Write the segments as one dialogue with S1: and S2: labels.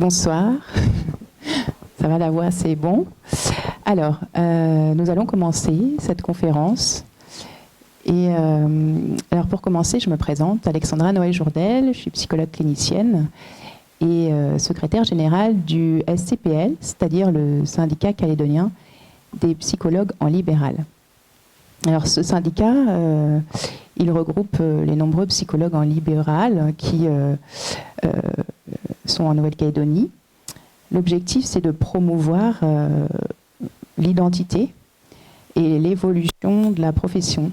S1: Bonsoir. Ça va, la voix, c'est bon. Alors, nous allons commencer cette conférence. Et alors, pour commencer, je me présente, Alexandra Noël-Jourdel, je suis psychologue clinicienne et secrétaire générale du SCPL, c'est-à-dire le syndicat calédonien des psychologues en libéral. Alors, ce syndicat, il regroupe les nombreux psychologues en libéral qui sont en Nouvelle-Calédonie. L'objectif, c'est de promouvoir l'identité et l'évolution de la profession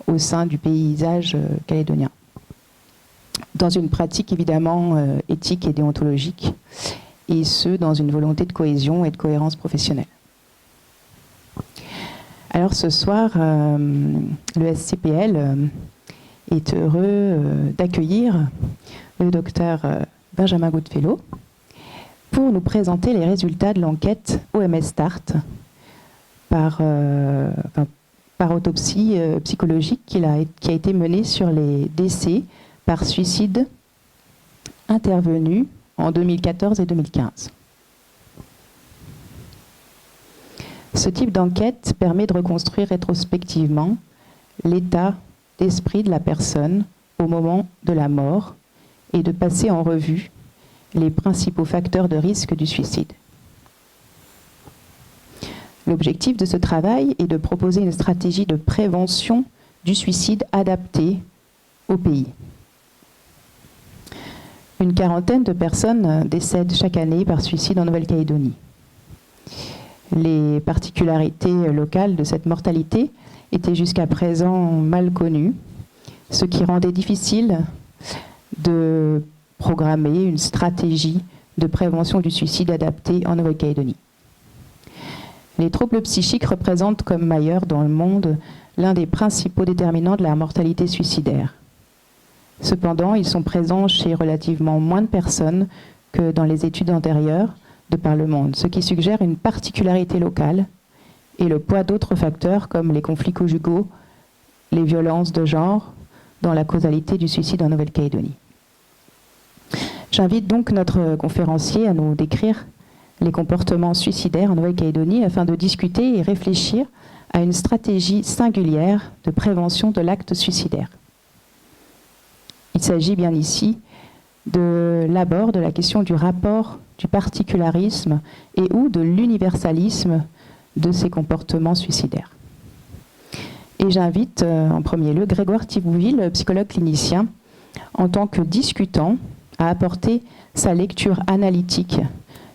S1: au sein du paysage calédonien, dans une pratique évidemment éthique et déontologique, et ce, dans une volonté de cohésion et de cohérence professionnelle. Alors ce soir, le SCPL est heureux d'accueillir le docteur Benjamin Goodfellow pour nous présenter les résultats de l'enquête OMS Start par autopsie psychologique qui a été menée sur les décès par suicide intervenus en 2014 et 2015. Ce type d'enquête permet de reconstruire rétrospectivement l'état d'esprit de la personne au moment de la mort et de passer en revue les principaux facteurs de risque du suicide. L'objectif de ce travail est de proposer une stratégie de prévention du suicide adaptée au pays. Une quarantaine de personnes décèdent chaque année par suicide en Nouvelle-Calédonie. Les particularités locales de cette mortalité étaient jusqu'à présent mal connues, ce qui rendait difficile de programmer une stratégie de prévention du suicide adaptée en Nouvelle-Calédonie. Les troubles psychiques représentent, comme ailleurs dans le monde, l'un des principaux déterminants de la mortalité suicidaire. Cependant, ils sont présents chez relativement moins de personnes que dans les études antérieures de par le monde, ce qui suggère une particularité locale et le poids d'autres facteurs comme les conflits conjugaux, les violences de genre, dans la causalité du suicide en Nouvelle-Calédonie. J'invite donc notre conférencier à nous décrire les comportements suicidaires en Nouvelle-Calédonie afin de discuter et réfléchir à une stratégie singulière de prévention de l'acte suicidaire. Il s'agit bien ici d'abord de la question du rapport du particularisme et ou de l'universalisme de ces comportements suicidaires. Et j'invite en premier lieu Grégoire Thibouville, psychologue clinicien, en tant que discutant, à apporter sa lecture analytique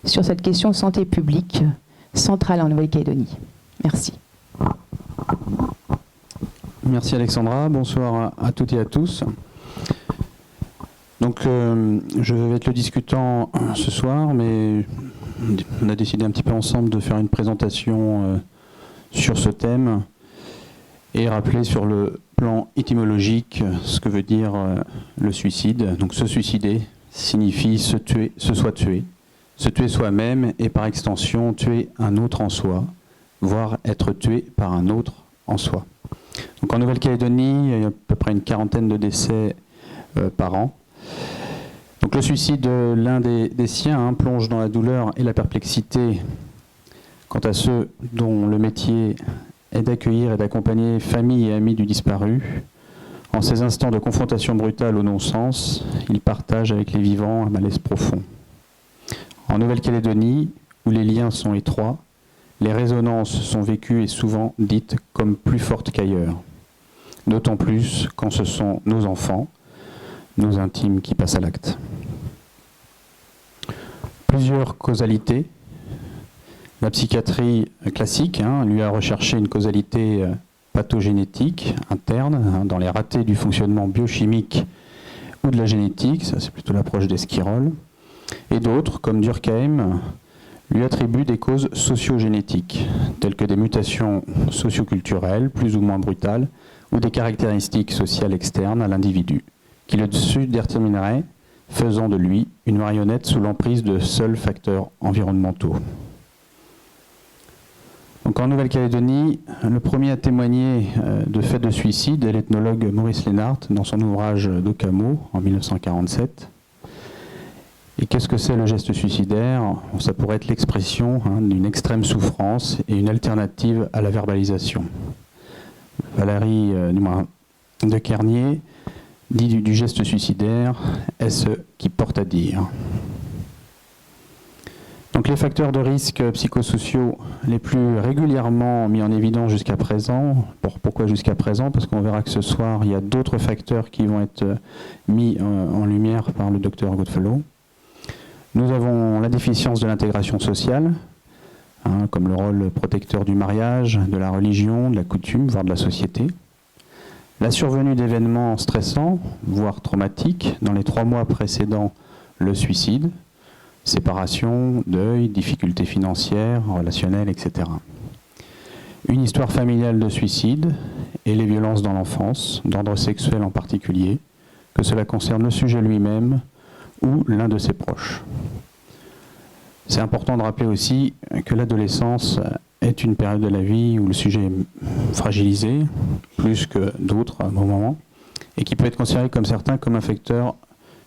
S1: sur cette question santé publique centrale en Nouvelle-Calédonie. Merci.
S2: Merci Alexandra, bonsoir à toutes et à tous. Donc je vais être le discutant ce soir, mais on a décidé un petit peu ensemble de faire une présentation sur ce thème et rappeler sur le plan étymologique ce que veut dire le suicide. Donc se suicider signifie se tuer, se soit tué, se tuer soi-même et par extension tuer un autre en soi, voire être tué par un autre en soi. Donc en Nouvelle-Calédonie, il y a à peu près une quarantaine de décès par an. Donc le suicide, l'un des siens, plonge dans la douleur et la perplexité quant à ceux dont le métier est d'accueillir et d'accompagner famille et amis du disparu. En ces instants de confrontation brutale au non-sens, ils partagent avec les vivants un malaise profond. En Nouvelle-Calédonie, où les liens sont étroits, les résonances sont vécues et souvent dites comme plus fortes qu'ailleurs. D'autant plus quand ce sont nos enfants, nos intimes qui passent à l'acte. Plusieurs causalités. La psychiatrie classique lui a recherché une causalité pathogénétique interne dans les ratés du fonctionnement biochimique ou de la génétique, ça c'est plutôt l'approche d'Esquirol, et d'autres, comme Durkheim, lui attribuent des causes socio-génétiques, telles que des mutations socio-culturelles, plus ou moins brutales, ou des caractéristiques sociales externes à l'individu, qui le déterminerait, faisant de lui une marionnette sous l'emprise de seuls facteurs environnementaux. Donc en Nouvelle-Calédonie, le premier à témoigner de faits de suicide est l'ethnologue Maurice Lénart dans son ouvrage D'Occamo en 1947. Et qu'est-ce que c'est le geste suicidaire? Ça pourrait être l'expression d'une extrême souffrance et une alternative à la verbalisation. Valérie de Kernier dit du geste suicidaire est ce qui porte à dire. Donc les facteurs de risque psychosociaux les plus régulièrement mis en évidence jusqu'à présent. Pourquoi jusqu'à présent? Parce qu'on verra que ce soir, il y a d'autres facteurs qui vont être mis en lumière par le docteur Goodfellow. Nous avons la déficience de l'intégration sociale, comme le rôle protecteur du mariage, de la religion, de la coutume, voire de la société. La survenue d'événements stressants, voire traumatiques, dans les 3 mois précédant le suicide, séparation, deuil, difficultés financières, relationnelles, etc. Une histoire familiale de suicide et les violences dans l'enfance, d'ordre sexuel en particulier, que cela concerne le sujet lui-même ou l'un de ses proches. C'est important de rappeler aussi que l'adolescence est une période de la vie où le sujet est fragilisé, plus que d'autres à un moment, et qui peut être considéré comme certains comme un facteur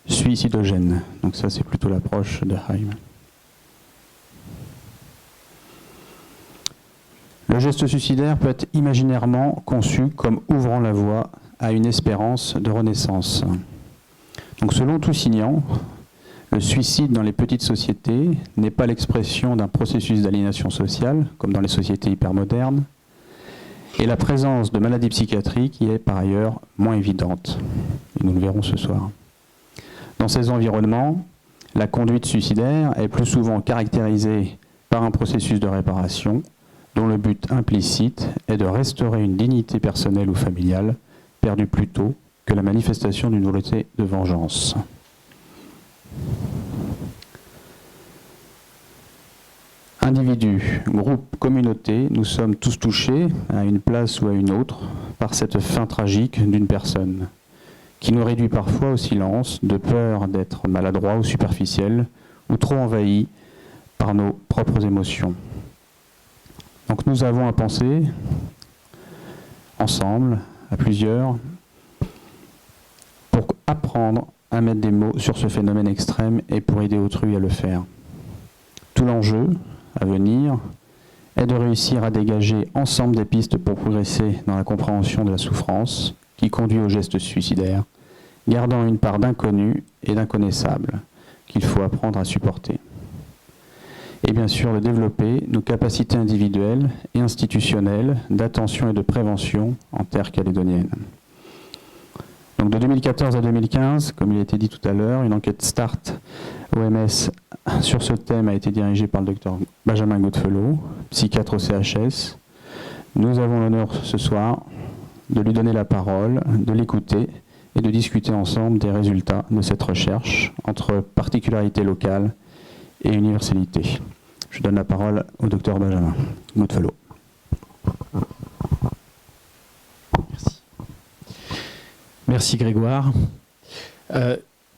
S2: suicidogène. Donc ça, c'est plutôt l'approche de Heim. Le geste suicidaire peut être imaginairement conçu comme ouvrant la voie à une espérance de renaissance. Donc selon Toussignan, le suicide dans les petites sociétés n'est pas l'expression d'un processus d'aliénation sociale, comme dans les sociétés hypermodernes, et la présence de maladies psychiatriques y est par ailleurs moins évidente. Et nous le verrons ce soir. Dans ces environnements, la conduite suicidaire est plus souvent caractérisée par un processus de réparation dont le but implicite est de restaurer une dignité personnelle ou familiale perdue plus tôt que la manifestation d'une volonté de vengeance. Individus, groupes, communautés, nous sommes tous touchés, à une place ou à une autre, par cette fin tragique d'une personne, qui nous réduit parfois au silence, de peur d'être maladroit ou superficiel, ou trop envahi par nos propres émotions. Donc nous avons à penser, ensemble, à plusieurs, pour apprendre à mettre des mots sur ce phénomène extrême et pour aider autrui à le faire. Tout l'enjeu à venir est de réussir à dégager ensemble des pistes pour progresser dans la compréhension de la souffrance qui conduit au geste suicidaire, gardant une part d'inconnu et d'inconnaissable qu'il faut apprendre à supporter. Et bien sûr de développer nos capacités individuelles et institutionnelles d'attention et de prévention en terre calédonienne. Donc de 2014 à 2015, comme il a été dit tout à l'heure, une enquête START OMS sur ce thème a été dirigée par le docteur Benjamin Goodfellow, psychiatre au CHS. Nous avons l'honneur ce soir de lui donner la parole, de l'écouter et de discuter ensemble des résultats de cette recherche entre particularités locales et universalité. Je donne la parole au docteur Benjamin Goodfellow.
S3: Merci. Merci Grégoire.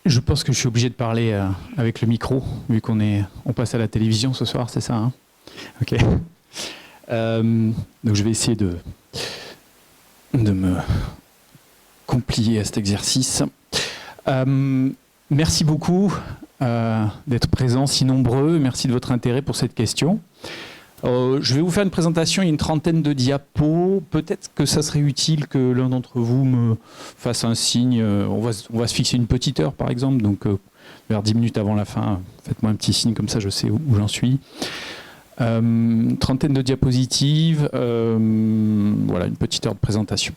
S3: Je pense que je suis obligé de parler avec le micro, vu on passe à la télévision ce soir, c'est ça, hein? Ok. Donc je vais essayer de me complier à cet exercice. Merci beaucoup d'être présents si nombreux. Merci de votre intérêt pour cette question. Je vais vous faire une présentation, il y a une trentaine de diapos. Peut-être que ça serait utile que l'un d'entre vous me fasse un signe. On va se fixer une petite heure par exemple, donc vers 10 minutes avant la fin, faites-moi un petit signe, comme ça je sais où j'en suis. Trentaine de diapositives, voilà, une petite heure de présentation.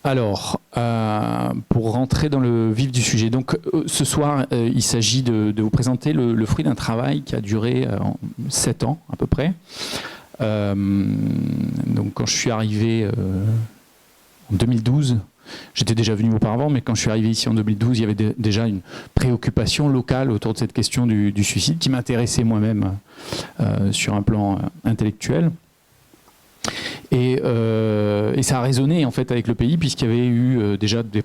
S3: Alors, pour rentrer dans le vif du sujet, donc ce soir, il s'agit de vous présenter le fruit d'un travail qui a duré 7 ans à peu près. Donc quand je suis arrivé en 2012, j'étais déjà venu auparavant, mais quand je suis arrivé ici en 2012, il y avait déjà une préoccupation locale autour de cette question du suicide qui m'intéressait moi-même sur un plan intellectuel. Et ça a résonné en fait avec le pays, puisqu'il y avait eu déjà des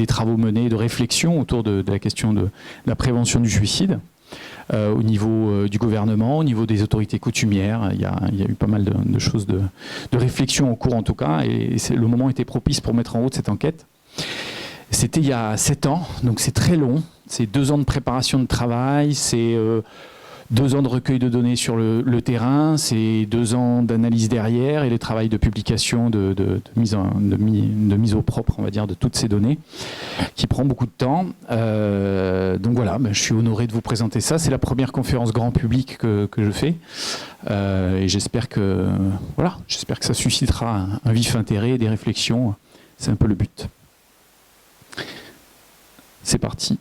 S3: travaux menés de réflexion autour de la question de la prévention du suicide au niveau du gouvernement, au niveau des autorités coutumières. Il y a eu pas mal de choses de réflexion en cours en tout cas, et le moment était propice pour mettre en route cette enquête. C'était il y a 7 ans, donc c'est très long. C'est 2 ans de préparation de travail, c'est 2 ans de recueil de données sur le terrain, c'est 2 ans d'analyse derrière et le travail de publication, de mise au propre, on va dire, de toutes ces données, qui prend beaucoup de temps. Donc voilà, je suis honoré de vous présenter ça. C'est la première conférence grand public que je fais. Et j'espère que ça suscitera un vif intérêt, des réflexions. C'est un peu le but. C'est parti.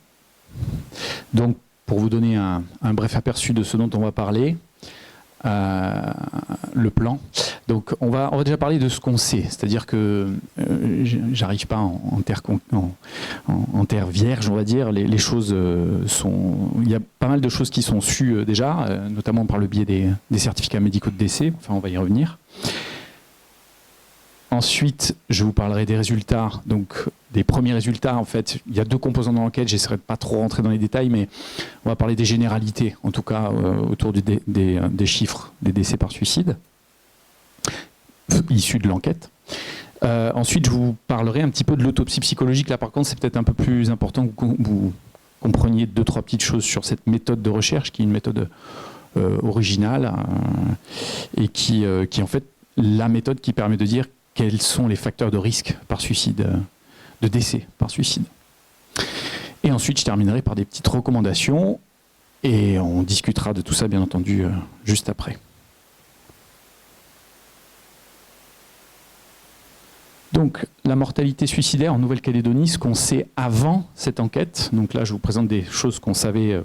S3: Donc, pour vous donner un bref aperçu de ce dont on va parler, le plan. Donc, on va déjà parler de ce qu'on sait. C'est-à-dire que j'arrive pas en terre vierge, on va dire. Les choses sont... Il y a pas mal de choses qui sont sues déjà, notamment par le biais des certificats médicaux de décès. Enfin, on va y revenir. Ensuite, je vous parlerai des résultats, donc des premiers résultats. En fait, il y a 2 composants dans l'enquête, j'essaierai de pas trop rentrer dans les détails, mais on va parler des généralités, en tout cas autour des chiffres des décès par suicide, issus de l'enquête. Ensuite, je vous parlerai un petit peu de l'autopsie psychologique. Là, par contre, c'est peut-être un peu plus important que vous compreniez 2-3 petites choses sur cette méthode de recherche, qui est une méthode originale, et qui est en fait la méthode qui permet de dire quels sont les facteurs de risque par suicide, de décès par suicide. Et ensuite, je terminerai par des petites recommandations et on discutera de tout ça, bien entendu, juste après. Donc, la mortalité suicidaire en Nouvelle-Calédonie, ce qu'on sait avant cette enquête. Donc là, je vous présente des choses qu'on savait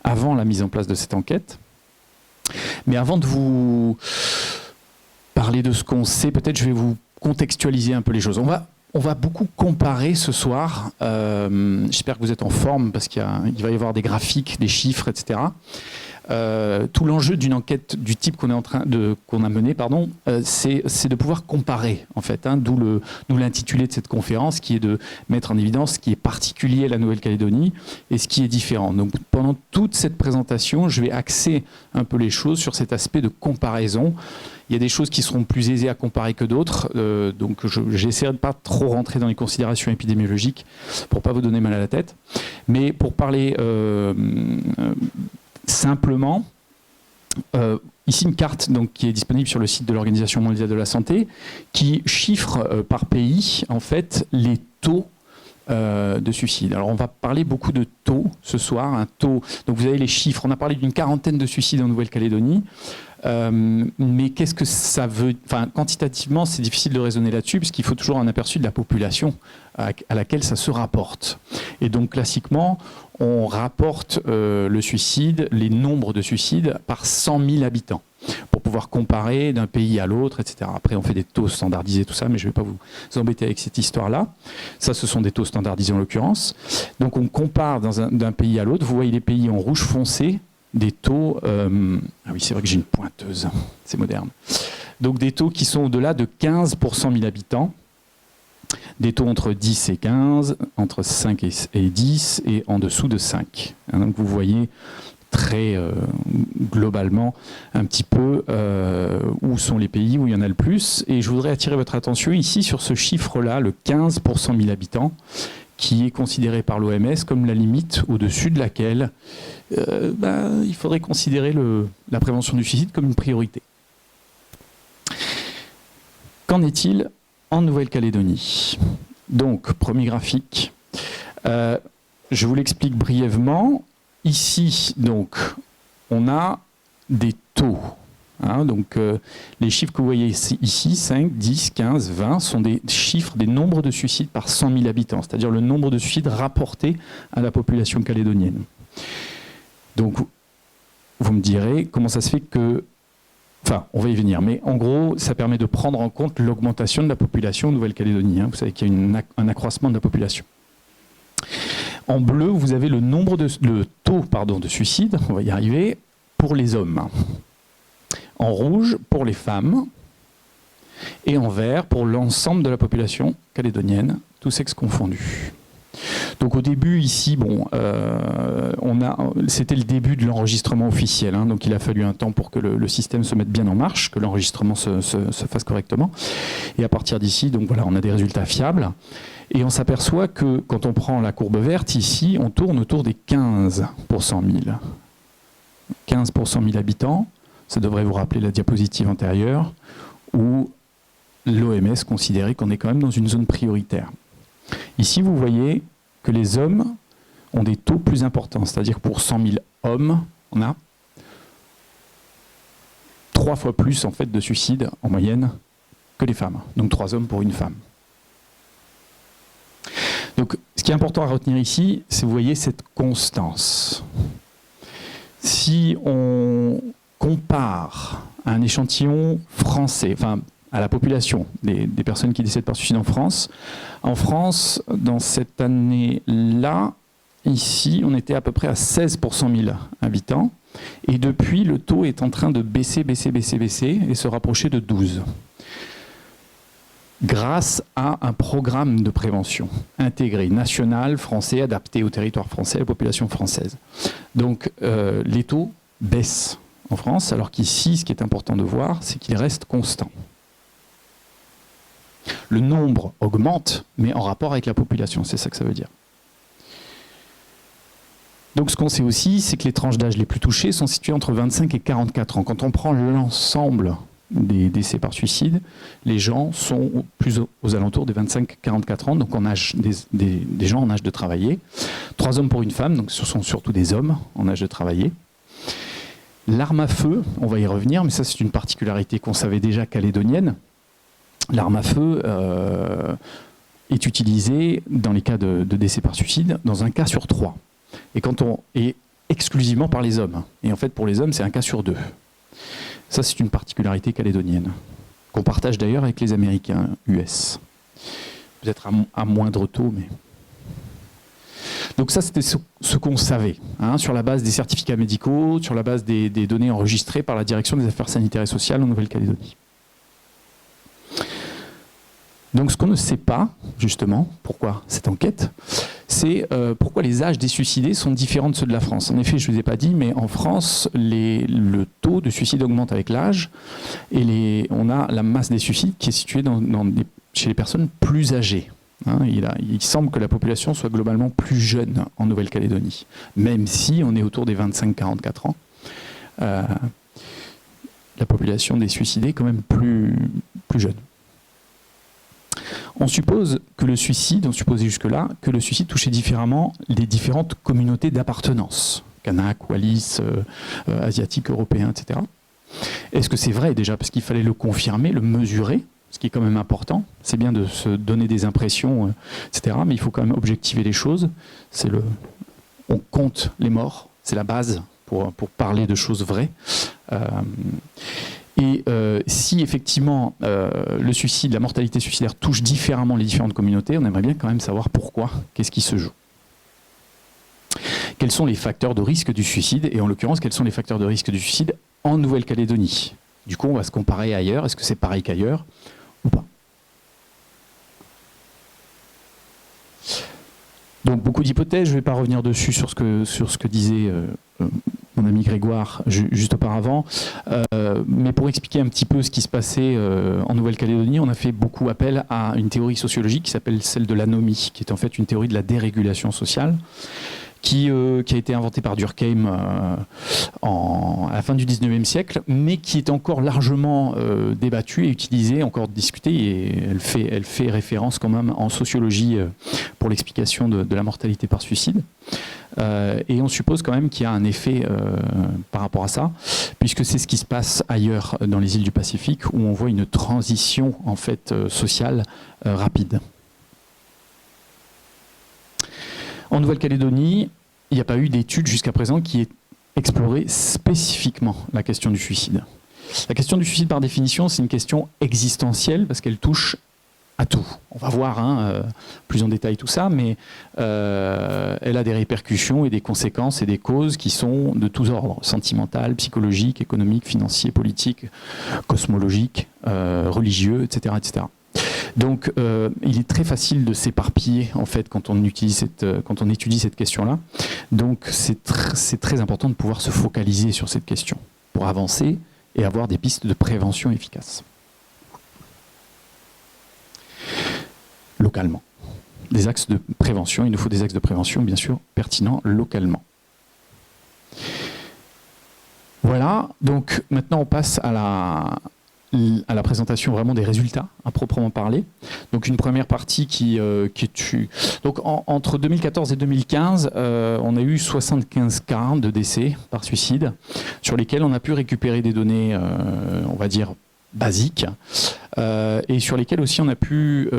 S3: avant la mise en place de cette enquête. Mais avant de vous parler de ce qu'on sait, peut-être je vais vous contextualiser un peu les choses. On va beaucoup comparer ce soir. J'espère que vous êtes en forme parce qu'il va y avoir des graphiques, des chiffres, etc. Tout l'enjeu d'une enquête du type qu'on a menée, c'est de pouvoir comparer, en fait, d'où l'intitulé de cette conférence, qui est de mettre en évidence ce qui est particulier à la Nouvelle-Calédonie et ce qui est différent. Donc, pendant toute cette présentation, je vais axer un peu les choses sur cet aspect de comparaison. Il y a des choses qui seront plus aisées à comparer que d'autres, donc j'essaierai de ne pas trop rentrer dans les considérations épidémiologiques pour ne pas vous donner mal à la tête. Mais pour parler simplement, ici une carte donc, qui est disponible sur le site de l'Organisation mondiale de la santé, qui chiffre par pays en fait les taux de suicide. Alors on va parler beaucoup de taux ce soir, un taux. Donc vous avez les chiffres. On a parlé d'une 40aine de suicides en Nouvelle-Calédonie. Mais qu'est-ce que ça veut... Enfin, quantitativement, c'est difficile de raisonner là-dessus, puisqu'il faut toujours un aperçu de la population à laquelle ça se rapporte. Et donc, classiquement, on rapporte le suicide, les nombres de suicides, par 100 000 habitants, pour pouvoir comparer d'un pays à l'autre, etc. Après, on fait des taux standardisés, tout ça, mais je ne vais pas vous embêter avec cette histoire-là. Ça, ce sont des taux standardisés en l'occurrence. Donc, on compare d'un pays à l'autre. Vous voyez les pays en rouge foncé, des taux, ah oui c'est vrai que j'ai une pointeuse, c'est moderne, donc des taux qui sont au-delà de 15 pour 100 000 habitants, des taux entre 10 et 15, entre 5 et 10 et en dessous de 5. Donc vous voyez très globalement un petit peu où sont les pays où il y en a le plus, et je voudrais attirer votre attention ici sur ce chiffre-là, le 15 pour 100 000 habitants, qui est considéré par l'OMS comme la limite au-dessus de laquelle il faudrait considérer la prévention du suicide comme une priorité. Qu'en est-il en Nouvelle-Calédonie? Donc, premier graphique. Je vous l'explique brièvement. Ici, donc, on a des taux. Donc, les chiffres que vous voyez ici, 5, 10, 15, 20, sont des chiffres des nombres de suicides par 100 000 habitants, c'est-à-dire le nombre de suicides rapportés à la population calédonienne. Donc, vous me direz comment ça se fait que... Enfin, on va y venir, mais en gros, ça permet de prendre en compte l'augmentation de la population en Nouvelle-Calédonie. Vous savez qu'il y a un accroissement de la population. En bleu, vous avez le taux de suicide, on va y arriver, pour les hommes. En rouge, pour les femmes. Et en vert, pour l'ensemble de la population calédonienne, tous sexes confondus. Donc au début ici, bon, c'était le début de l'enregistrement officiel, hein, donc il a fallu un temps pour que le système se mette bien en marche, que l'enregistrement se fasse correctement. Et à partir d'ici, donc voilà, on a des résultats fiables. Et on s'aperçoit que quand on prend la courbe verte ici, on tourne autour des 15 pour 100 000. 15 pour 100 000 habitants, ça devrait vous rappeler la diapositive antérieure, où l'OMS considérait qu'on est quand même dans une zone prioritaire. Ici, vous voyez que les hommes ont des taux plus importants, c'est-à-dire que pour 100 000 hommes, on a 3 fois plus en fait, de suicides en moyenne que les femmes. Donc 3 hommes pour une femme. Donc, ce qui est important à retenir ici, c'est, vous voyez, cette constance. Si on compare un échantillon français, enfin, à la population des personnes qui décèdent par suicide en France, dans cette année-là, ici, on était à peu près à 16 pour 100 000 habitants, et depuis, le taux est en train de baisser, et se rapprocher de 12. Grâce à un programme de prévention intégré, national, français, adapté au territoire français, à la population française. Donc les taux baissent en France, alors qu'ici, ce qui est important de voir, c'est qu'ils restent constants. Le nombre augmente, mais en rapport avec la population, c'est ça que ça veut dire. Donc ce qu'on sait aussi, c'est que les tranches d'âge les plus touchées sont situées entre 25 et 44 ans. Quand on prend l'ensemble des décès par suicide, les gens sont plus aux alentours des 25-44 ans, donc en âge des gens en âge de travailler. 3 hommes pour une femme, donc ce sont surtout des hommes en âge de travailler. L'arme à feu, on va y revenir, mais ça c'est une particularité qu'on savait déjà calédonienne. L'arme à feu est utilisée dans les cas de décès par suicide, dans un cas sur 3. Et exclusivement par les hommes. Et en fait, pour les hommes, c'est un cas sur 2. Ça, c'est une particularité calédonienne, qu'on partage d'ailleurs avec les Américains US. Peut-être à moindre taux, mais... Donc ça, c'était ce qu'on savait, hein, sur la base des certificats médicaux, sur la base des données enregistrées par la Direction des Affaires sanitaires et sociales en Nouvelle-Calédonie. Donc ce qu'on ne sait pas, justement, pourquoi cette enquête, c'est pourquoi les âges des suicidés sont différents de ceux de la France. En effet, je ne vous ai pas dit, mais en France, le taux de suicide augmente avec l'âge, et on a la masse des suicides qui est située chez les personnes plus âgées. Hein, il semble que la population soit globalement plus jeune en Nouvelle-Calédonie, même si on est autour des 25-44 ans. La population des suicidés est quand même plus jeune. On suppose que le suicide, on supposait jusque-là, que le suicide touchait différemment les différentes communautés d'appartenance, Kanak, Wallis, asiatiques, européens, etc. Est-ce que c'est vrai déjà? Parce qu'il fallait le confirmer, le mesurer, ce qui est quand même important. C'est bien de se donner des impressions, etc. Mais il faut quand même objectiver les choses. On compte les morts, c'est la base pour parler de choses vraies. Et si effectivement le suicide, la mortalité suicidaire touche différemment les différentes communautés, on aimerait bien quand même savoir pourquoi, qu'est-ce qui se joue. Quels sont les facteurs de risque du suicide, et en l'occurrence, quels sont les facteurs de risque du suicide en Nouvelle-Calédonie? Du coup, on va se comparer ailleurs. Est-ce que c'est pareil qu'ailleurs ou pas? Donc beaucoup d'hypothèses, je ne vais pas revenir dessus sur ce que disait mon ami Grégoire juste auparavant, mais pour expliquer un petit peu ce qui se passait en Nouvelle-Calédonie, on a fait beaucoup appel à une théorie sociologique qui s'appelle celle de l'anomie, qui est en fait une théorie de la dérégulation sociale, qui a été inventée par Durkheim à la fin du 19e siècle, mais qui est encore largement débattue et utilisée, encore discutée, et elle fait référence quand même en sociologie pour l'explication de la mortalité par suicide. Et on suppose quand même qu'il y a un effet par rapport à ça, puisque c'est ce qui se passe ailleurs dans les îles du Pacifique, où on voit une transition en fait sociale rapide. En Nouvelle-Calédonie, il n'y a pas eu d'études jusqu'à présent qui aient exploré spécifiquement la question du suicide. La question du suicide, par définition, c'est une question existentielle parce qu'elle touche à tout. On va voir plus en détail tout ça, mais elle a des répercussions et des conséquences et des causes qui sont de tous ordres, sentimentales, psychologiques, économiques, financiers, politiques, cosmologiques, religieux, etc., etc. Donc, il est très facile de s'éparpiller en fait quand on étudie cette question-là. Donc, c'est très important de pouvoir se focaliser sur cette question pour avancer et avoir des pistes de prévention efficaces. Localement. Des axes de prévention, il nous faut des axes de prévention bien sûr pertinents localement. Voilà, donc maintenant on passe à la présentation vraiment des résultats à proprement parler. Donc une première partie qui est... Donc entre 2014 et 2015, on a eu 75 cas de décès par suicide, sur lesquels on a pu récupérer des données, on va dire, basiques, et sur lesquels aussi on a pu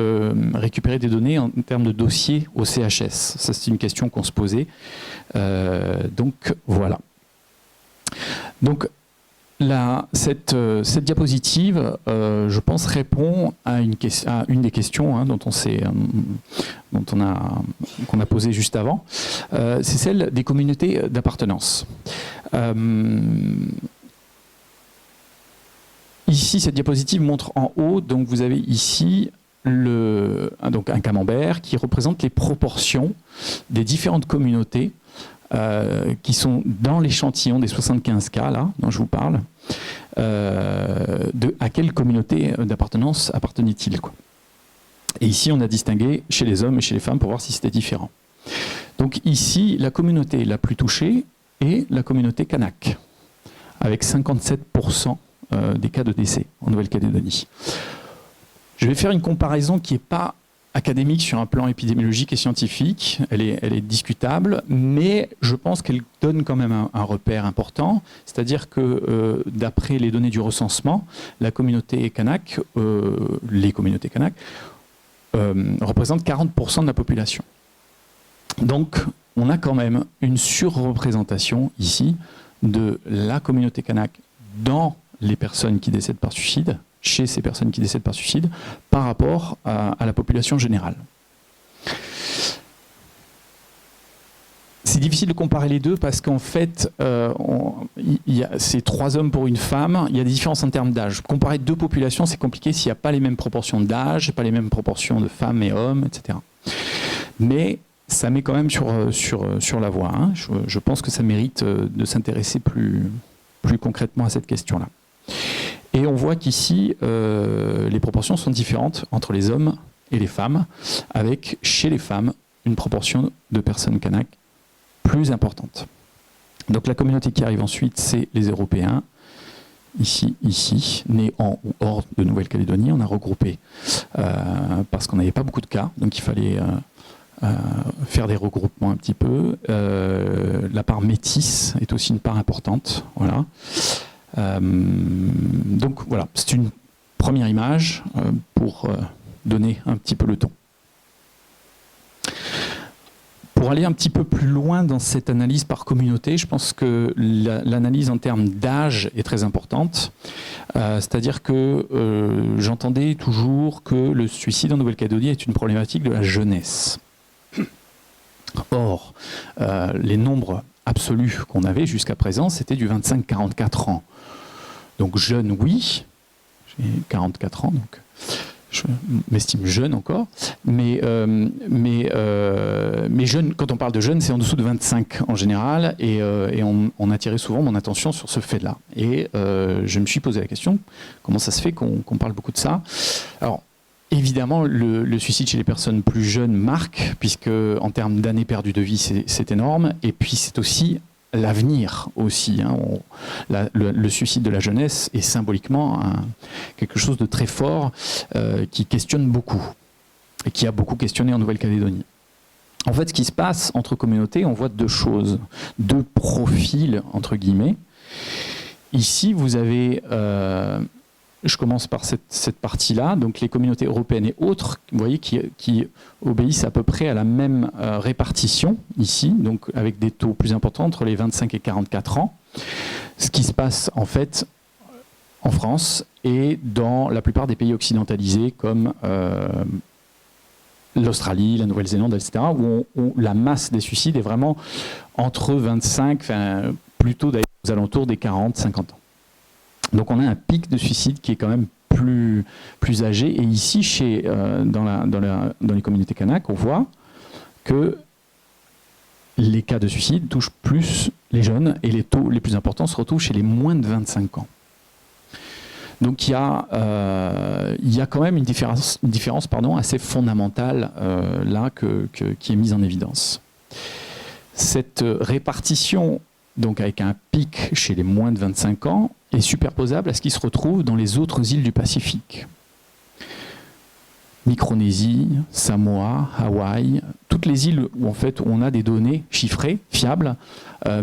S3: récupérer des données en termes de dossiers au CHS. Ça, c'est une question qu'on se posait. Donc voilà. Donc cette diapositive, je pense, répond à une des questions qu'on a posées juste avant. C'est celle des communautés d'appartenance. Ici, cette diapositive montre en haut, donc vous avez ici un camembert qui représente les proportions des différentes communautés qui sont dans l'échantillon des 75 cas là, dont je vous parle, à quelle communauté d'appartenance appartenait-il, quoi. Et ici, on a distingué chez les hommes et chez les femmes pour voir si c'était différent. Donc ici, la communauté la plus touchée est la communauté kanak, avec 57% des cas de décès en Nouvelle-Calédonie. Je vais faire une comparaison qui n'est pas académique sur un plan épidémiologique et scientifique, elle est discutable, mais je pense qu'elle donne quand même un repère important, c'est-à-dire que d'après les données du recensement, la communauté kanak, les communautés kanak, représentent 40% de la population. Donc on a quand même une surreprésentation ici de la communauté kanak dans les personnes qui décèdent par suicide, chez ces personnes qui décèdent par suicide, par rapport à la population générale. C'est difficile de comparer les deux parce qu'en fait, c'est 3 hommes pour une femme, il y a des différences en termes d'âge. Comparer 2 populations, c'est compliqué s'il n'y a pas les mêmes proportions d'âge, pas les mêmes proportions de femmes et hommes, etc. Mais ça met quand même sur la voie, hein. Je pense que ça mérite de s'intéresser plus concrètement à cette question-là. Et on voit qu'ici, les proportions sont différentes entre les hommes et les femmes, avec, chez les femmes, une proportion de personnes kanak plus importante. Donc la communauté qui arrive ensuite, c'est les Européens, ici, nés en ou hors de Nouvelle-Calédonie. On a regroupé, parce qu'on n'avait pas beaucoup de cas, donc il fallait faire des regroupements un petit peu. La part métisse est aussi une part importante, voilà. Donc voilà, c'est une première image pour donner un petit peu le ton. Pour aller un petit peu plus loin dans cette analyse par communauté, je pense que l'analyse en termes d'âge est très importante. C'est-à-dire que j'entendais toujours que le suicide en Nouvelle-Calédonie est une problématique de la jeunesse. Or, les nombres absolus qu'on avait jusqu'à présent, c'était du 25-44 ans. Donc jeune, oui, j'ai 44 ans, donc je m'estime jeune encore, mais jeune, quand on parle de jeune, c'est en dessous de 25 en général, et on attirait souvent mon attention sur ce fait-là. Et je me suis posé la question, comment ça se fait qu'on parle beaucoup de ça? Alors, évidemment, le suicide chez les personnes plus jeunes marque, puisque en termes d'années perdues de vie, c'est énorme, et puis c'est aussi l'avenir aussi, hein. Le suicide de la jeunesse est symboliquement quelque chose de très fort qui questionne beaucoup et qui a beaucoup questionné en Nouvelle-Calédonie. En fait, ce qui se passe entre communautés, on voit 2 choses, 2 profils entre guillemets. Ici, vous avez, je commence par cette partie-là, donc les communautés européennes et autres, vous voyez, qui obéissent à peu près à la même répartition ici, donc avec des taux plus importants entre les 25 et 44 ans. Ce qui se passe en fait en France et dans la plupart des pays occidentalisés comme l'Australie, la Nouvelle-Zélande, etc., où la masse des suicides est vraiment entre 25, enfin, plutôt d'ailleurs aux alentours des 40-50 ans. Donc on a un pic de suicide qui est quand même plus âgés. Et ici, dans les communautés kanak, on voit que les cas de suicide touchent plus les jeunes et les taux les plus importants se retrouvent chez les moins de 25 ans. Donc il y a quand même une différence assez fondamentale là qui est mise en évidence. Cette répartition, donc avec un pic chez les moins de 25 ans, est superposable à ce qui se retrouve dans les autres îles du Pacifique. Micronésie, Samoa, Hawaï, toutes les îles où en fait on a des données chiffrées, fiables,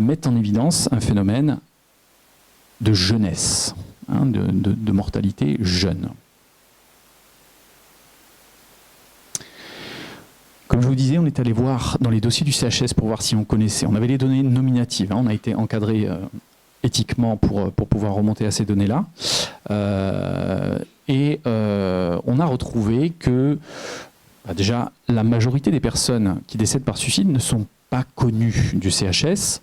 S3: mettent en évidence un phénomène de jeunesse, de mortalité jeune. Comme je vous disais, on est allé voir dans les dossiers du CHS pour voir si on connaissait. On avait les données nominatives, on a été encadré éthiquement pour pouvoir remonter à ces données-là. On a retrouvé que déjà la majorité des personnes qui décèdent par suicide ne sont pas connues du CHS.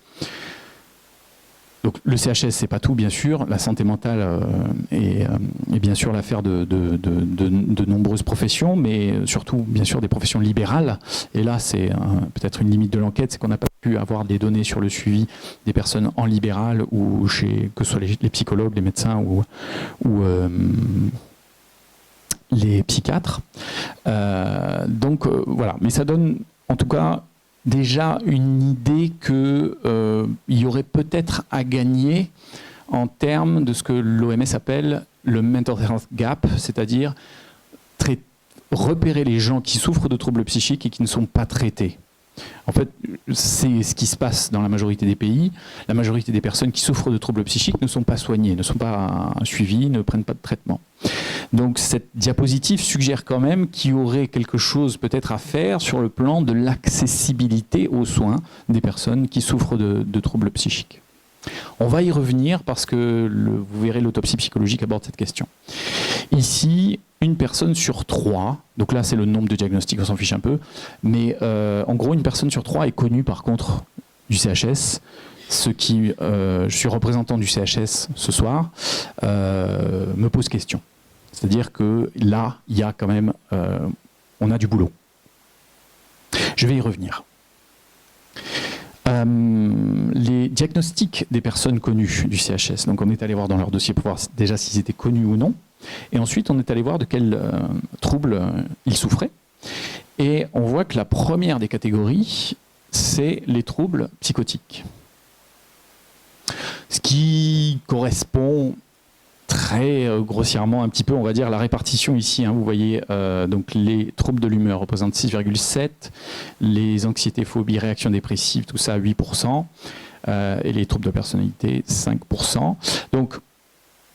S3: Donc le CHS, c'est pas tout, bien sûr. La santé mentale est bien sûr l'affaire de nombreuses professions, mais surtout, bien sûr, des professions libérales. Et là, c'est peut-être une limite de l'enquête, c'est qu'on n'a pas pu avoir des données sur le suivi des personnes en libéral ou que ce soit les psychologues, les médecins ou les psychiatres. Voilà. Mais ça donne, en tout cas, déjà une idée qu'il y aurait peut-être à gagner en termes de ce que l'OMS appelle le mental health gap, c'est-à-dire repérer les gens qui souffrent de troubles psychiques et qui ne sont pas traités. En fait, c'est ce qui se passe dans la majorité des pays. La majorité des personnes qui souffrent de troubles psychiques ne sont pas soignées, ne sont pas suivies, ne prennent pas de traitement. Donc cette diapositive suggère quand même qu'il y aurait quelque chose peut-être à faire sur le plan de l'accessibilité aux soins des personnes qui souffrent de troubles psychiques. On va y revenir parce que vous verrez, l'autopsie psychologique aborde cette question. Ici, une personne sur 3, donc là c'est le nombre de diagnostics, on s'en fiche un peu, mais en gros une personne sur 3 est connue par contre du CHS, je suis représentant du CHS ce soir, me pose question. C'est-à-dire que là, il y a quand même, on a du boulot. Je vais y revenir. Les diagnostics des personnes connues du CHS, donc on est allé voir dans leur dossier pour voir déjà s'ils étaient connus ou non, et ensuite on est allé voir de quels troubles ils souffraient, et on voit que la première des catégories, c'est les troubles psychotiques. Ce qui correspond très grossièrement un petit peu, on va dire, la répartition ici. Vous voyez, donc les troubles de l'humeur représentent 6,7%, les anxiétés, phobies, réactions dépressives, tout ça 8%, et les troubles de personnalité 5%. Donc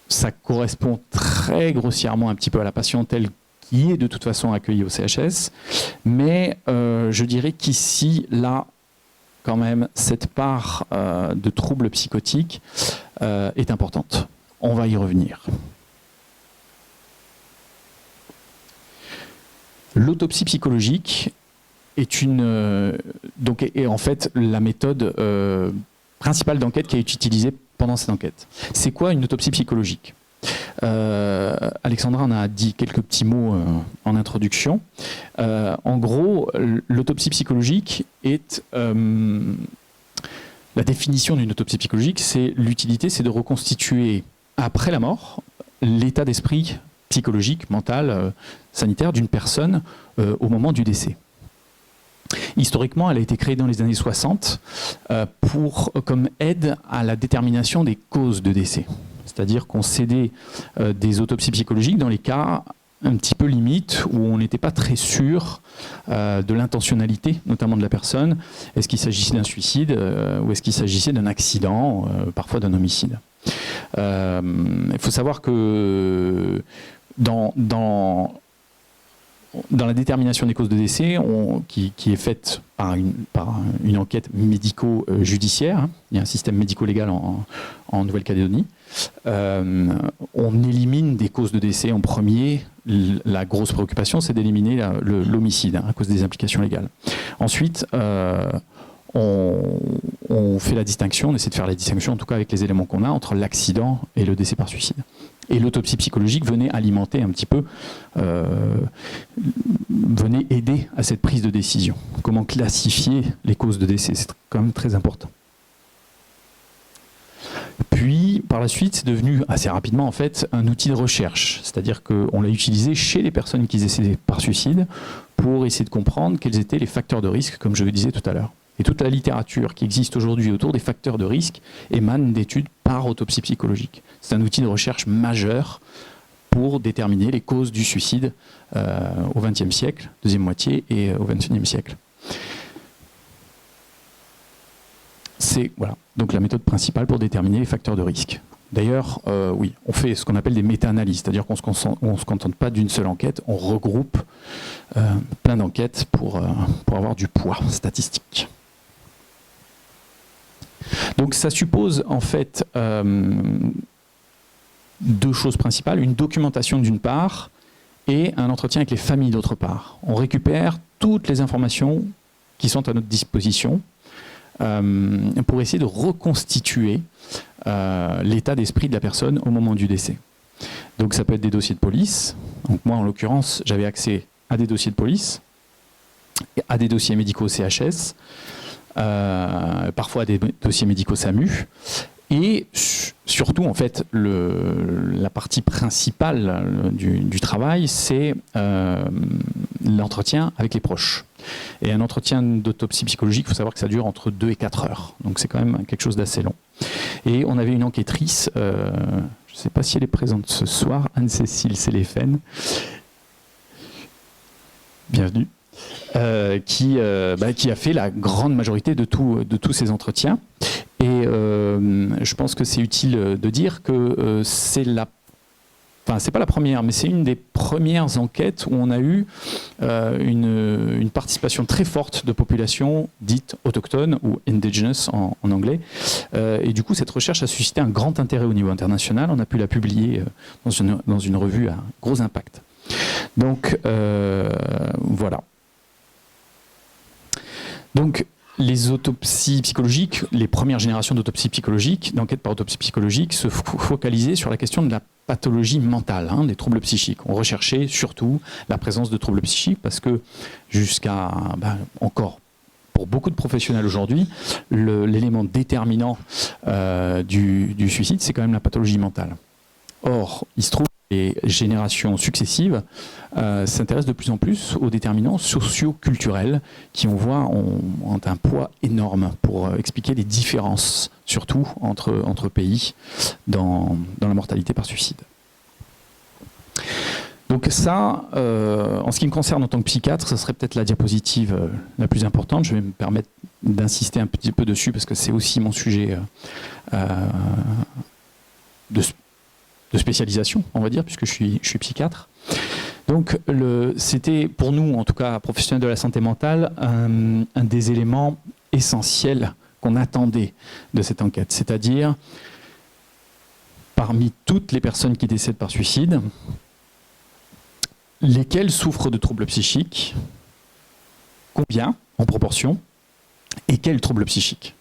S3: ça correspond très grossièrement un petit peu à la patientèle qui est de toute façon accueillie au CHS, mais je dirais qu'ici, là, quand même, cette part de troubles psychotiques est importante. On va y revenir. L'autopsie psychologique est en fait la méthode principale d'enquête qui est utilisée pendant cette enquête. C'est quoi une autopsie psychologique ? Alexandra en a dit quelques petits mots en introduction. En gros, l'autopsie psychologique est... la définition d'une autopsie psychologique, c'est l'utilité, c'est de reconstituer après la mort l'état d'esprit psychologique, mental, sanitaire d'une personne au moment du décès. Historiquement, elle a été créée dans les années 60 comme aide à la détermination des causes de décès. C'est-à-dire qu'on cédait des autopsies psychologiques dans les cas un petit peu limites où on n'était pas très sûr de l'intentionnalité, notamment de la personne. Est-ce qu'il s'agissait d'un suicide ou est-ce qu'il s'agissait d'un accident, parfois d'un homicide. Il faut savoir que dans la détermination des causes de décès, qui est faite par une enquête médico-judiciaire, il y a un système médico-légal en Nouvelle-Calédonie, on élimine des causes de décès en premier. La grosse préoccupation, c'est d'éliminer l'homicide à cause des implications légales. Ensuite, on fait la distinction, on essaie de faire la distinction, en tout cas avec les éléments qu'on a, entre l'accident et le décès par suicide. Et l'autopsie psychologique venait alimenter un petit peu, venait aider à cette prise de décision. Comment classifier les causes de décès, c'est quand même très important. Puis, par la suite, c'est devenu assez rapidement en fait un outil de recherche, c'est-à-dire qu'on l'a utilisé chez les personnes qui décédaient par suicide pour essayer de comprendre quels étaient les facteurs de risque, comme je le disais tout à l'heure. Et toute la littérature qui existe aujourd'hui autour des facteurs de risque émane d'études par autopsie psychologique. C'est un outil de recherche majeur pour déterminer les causes du suicide au XXe siècle, deuxième moitié, et au XXIe siècle. C'est voilà, donc la méthode principale pour déterminer les facteurs de risque. D'ailleurs, oui, on fait ce qu'on appelle des méta-analyses, c'est-à-dire qu'on ne se contente pas d'une seule enquête, on regroupe plein d'enquêtes pour avoir du poids statistique. Donc ça suppose en fait deux choses principales, une documentation d'une part et un entretien avec les familles d'autre part. On récupère toutes les informations qui sont à notre disposition pour essayer de reconstituer l'état d'esprit de la personne au moment du décès. Donc ça peut être des dossiers de police. Donc moi en l'occurrence j'avais accès à des dossiers de police, à des dossiers médicaux CHS, parfois à des dossiers médicaux SAMU, et surtout en fait la partie principale du travail, c'est l'entretien avec les proches. Et un entretien d'autopsie psychologique, il faut savoir que ça dure entre 2 et 4 heures, donc c'est quand même quelque chose d'assez long. Et on avait une enquêtrice, je ne sais pas si elle est présente ce soir, Anne-Cécile Séléphène, bienvenue. Qui a fait la grande majorité de tous ces entretiens. Et je pense que c'est utile de dire que c'est pas la première, mais c'est une des premières enquêtes où on a eu une participation très forte de populations dites autochtones ou indigenous en anglais. Et du coup, cette recherche a suscité un grand intérêt au niveau international. On a pu la publier dans une revue à gros impact. Donc, voilà. Donc, les autopsies psychologiques, les premières générations d'autopsies psychologiques, d'enquêtes par autopsie psychologique, se focalisaient sur la question de la pathologie mentale, des troubles psychiques. On recherchait surtout la présence de troubles psychiques parce que jusqu'à encore pour beaucoup de professionnels aujourd'hui, l'élément déterminant du suicide, c'est quand même la pathologie mentale. Or, il se trouve que les générations successives s'intéressent de plus en plus aux déterminants socio-culturels qui, on voit, ont un poids énorme pour expliquer les différences, surtout entre pays, dans la mortalité par suicide. Donc ça, en ce qui me concerne en tant que psychiatre, ce serait peut-être la diapositive la plus importante. Je vais me permettre d'insister un petit peu dessus parce que c'est aussi mon sujet de spécialisation, on va dire, puisque je suis psychiatre. Donc c'était pour nous, en tout cas professionnels de la santé mentale, un des éléments essentiels qu'on attendait de cette enquête. C'est-à-dire, parmi toutes les personnes qui décèdent par suicide, lesquelles souffrent de troubles psychiques, combien en proportion, et quels troubles psychiques,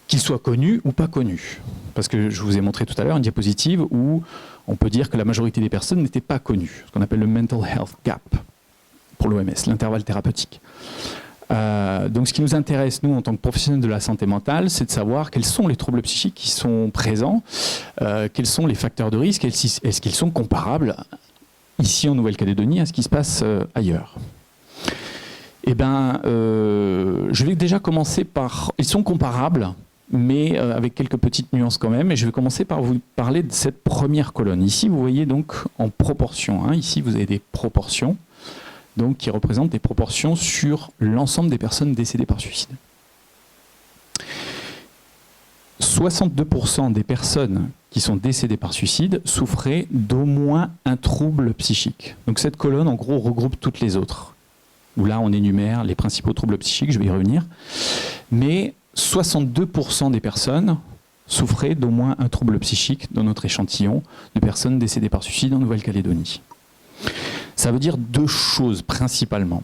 S3: qu'ils soient connus ou pas connus. Parce que je vous ai montré tout à l'heure une diapositive où on peut dire que la majorité des personnes n'étaient pas connues, ce qu'on appelle le mental health gap pour l'OMS, l'intervalle thérapeutique. Donc ce qui nous intéresse, nous, en tant que professionnels de la santé mentale, c'est de savoir quels sont les troubles psychiques qui sont présents, quels sont les facteurs de risque, est-ce qu'ils sont comparables ici en Nouvelle-Calédonie à ce qui se passe ailleurs. Eh bien, je vais déjà commencer par... Ils sont comparables, mais avec quelques petites nuances quand même. Et je vais commencer par vous parler de cette première colonne. Ici, vous voyez donc en proportion. Ici, vous avez des proportions donc, qui représentent des proportions sur l'ensemble des personnes décédées par suicide. 62% des personnes qui sont décédées par suicide souffraient d'au moins un trouble psychique. Donc cette colonne, en gros, regroupe toutes les autres. Où là, on énumère les principaux troubles psychiques, je vais y revenir. Mais 62% des personnes souffraient d'au moins un trouble psychique dans notre échantillon de personnes décédées par suicide en Nouvelle-Calédonie. Ça veut dire deux choses principalement.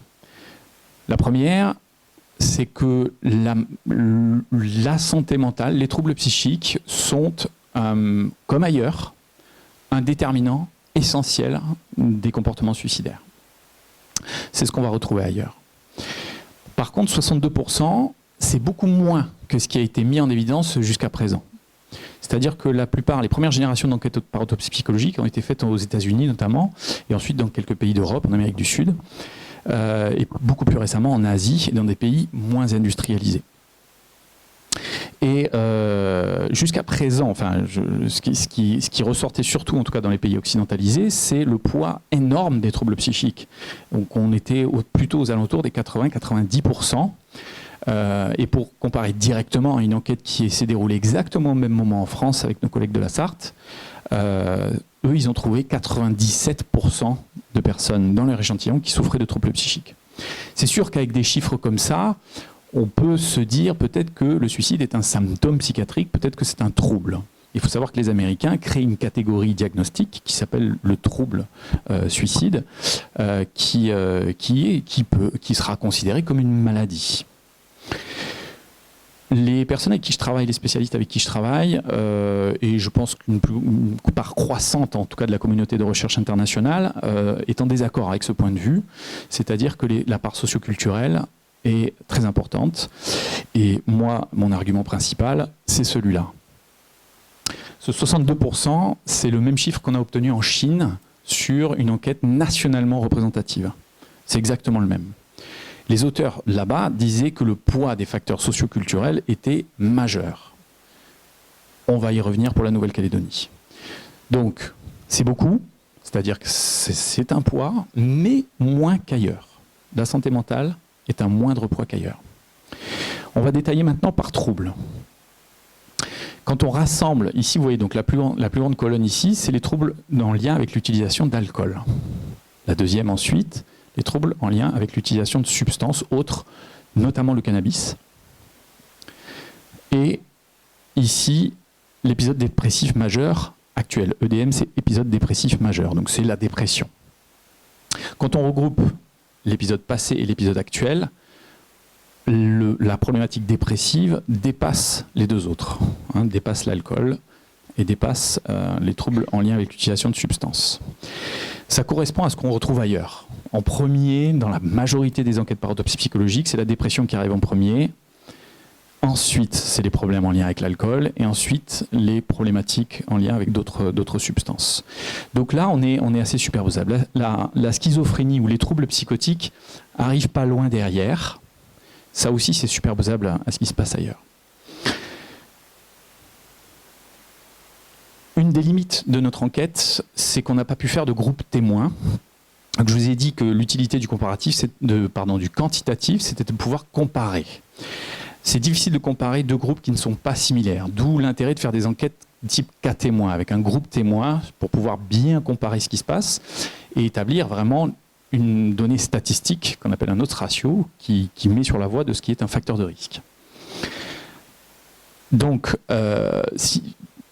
S3: La première, c'est que la santé mentale, les troubles psychiques sont, comme ailleurs, un déterminant essentiel des comportements suicidaires. C'est ce qu'on va retrouver ailleurs. Par contre, 62%, c'est beaucoup moins que ce qui a été mis en évidence jusqu'à présent. C'est-à-dire que les premières générations d'enquêtes par autopsie psychologique ont été faites aux États-Unis notamment, et ensuite dans quelques pays d'Europe, en Amérique du Sud, et beaucoup plus récemment en Asie et dans des pays moins industrialisés. Et jusqu'à présent, ce qui ressortait surtout, en tout cas dans les pays occidentalisés, c'est le poids énorme des troubles psychiques. Donc on était plutôt aux alentours des 80-90%. Et pour comparer directement à une enquête qui s'est déroulée exactement au même moment en France avec nos collègues de la Sarthe, eux, ils ont trouvé 97% de personnes dans leur échantillon qui souffraient de troubles psychiques. C'est sûr qu'avec des chiffres comme ça, on peut se dire peut-être que le suicide est un symptôme psychiatrique, peut-être que c'est un trouble. Il faut savoir que les Américains créent une catégorie diagnostique qui s'appelle le trouble suicide, qui sera considéré comme une maladie. Les personnes avec qui je travaille, les spécialistes avec qui je travaille, et je pense qu'une part croissante, en tout cas de la communauté de recherche internationale, est en désaccord avec ce point de vue, c'est-à-dire que la part socioculturelle est très importante. Et moi, mon argument principal, c'est celui-là. Ce 62%, c'est le même chiffre qu'on a obtenu en Chine sur une enquête nationalement représentative. C'est exactement le même. Les auteurs là-bas disaient que le poids des facteurs socioculturels était majeur. On va y revenir pour la Nouvelle-Calédonie. Donc, c'est beaucoup, c'est-à-dire que c'est un poids, mais moins qu'ailleurs. La santé mentale est un moindre poids qu'ailleurs. On va détailler maintenant par trouble. Quand on rassemble, ici vous voyez donc la plus grande colonne ici, c'est les troubles en lien avec l'utilisation d'alcool. La deuxième ensuite, les troubles en lien avec l'utilisation de substances autres, notamment le cannabis. Et ici, l'épisode dépressif majeur actuel. EDM, c'est épisode dépressif majeur, donc c'est la dépression. Quand on regroupe l'épisode passé et l'épisode actuel, la problématique dépressive dépasse les deux autres, dépasse l'alcool et dépasse les troubles en lien avec l'utilisation de substances. Ça correspond à ce qu'on retrouve ailleurs. En premier, dans la majorité des enquêtes par autopsie psychologique, c'est la dépression qui arrive en premier. Ensuite, c'est les problèmes en lien avec l'alcool. Et ensuite, les problématiques en lien avec d'autres substances. Donc là, on est assez superposable. La schizophrénie ou les troubles psychotiques arrivent pas loin derrière. Ça aussi, c'est superposable à ce qui se passe ailleurs. Une des limites de notre enquête, c'est qu'on n'a pas pu faire de groupe témoin. Donc, je vous ai dit que l'utilité du comparatif, du quantitatif, c'était de pouvoir comparer. C'est difficile de comparer deux groupes qui ne sont pas similaires, d'où l'intérêt de faire des enquêtes type cas témoin, avec un groupe témoin, pour pouvoir bien comparer ce qui se passe et établir vraiment une donnée statistique qu'on appelle un odds ratio qui met sur la voie de ce qui est un facteur de risque. Donc,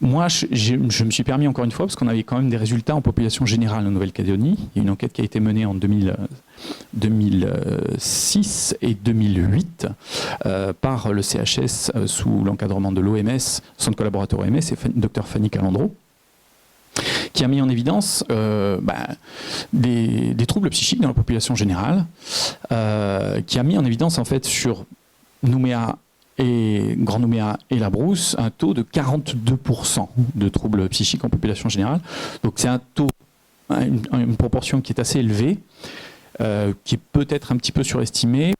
S3: moi, je me suis permis encore une fois, parce qu'on avait quand même des résultats en population générale en Nouvelle-Calédonie. Il y a une enquête qui a été menée en 2006 et 2008 par le CHS sous l'encadrement de l'OMS, Centre collaborateur OMS, et Dr Fanny Calandro, qui a mis en évidence des troubles psychiques dans la population générale, qui a mis en évidence en fait sur Nouméa et Grand Nouméa et la Brousse, un taux de 42% de troubles psychiques en population générale. Donc c'est un taux, une proportion qui est assez élevée, qui est peut-être un petit peu surestimée,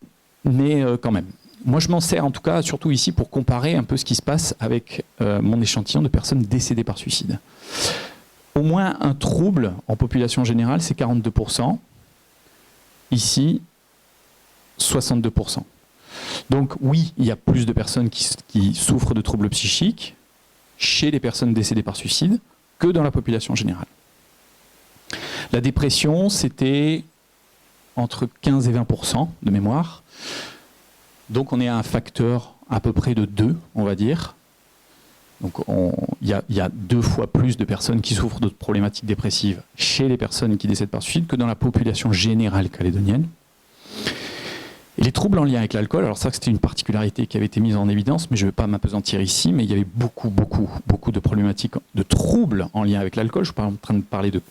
S3: mais quand même. Moi je m'en sers en tout cas, surtout ici, pour comparer un peu ce qui se passe avec mon échantillon de personnes décédées par suicide. Au moins un trouble en population générale, c'est 42%. Ici, 62%. Donc oui, il y a plus de personnes qui souffrent de troubles psychiques chez les personnes décédées par suicide que dans la population générale. La dépression, c'était entre 15 et 20% de mémoire. Donc on est à un facteur à peu près de 2, on va dire. Donc il y a 2 fois plus de personnes qui souffrent de problématiques dépressives chez les personnes qui décèdent par suicide que dans la population générale calédonienne. Et les troubles en lien avec l'alcool, alors ça c'était une particularité qui avait été mise en évidence, mais je ne vais pas m'apesantir ici, mais il y avait beaucoup de problématiques, de troubles en lien avec l'alcool. Je ne suis pas en train de parler de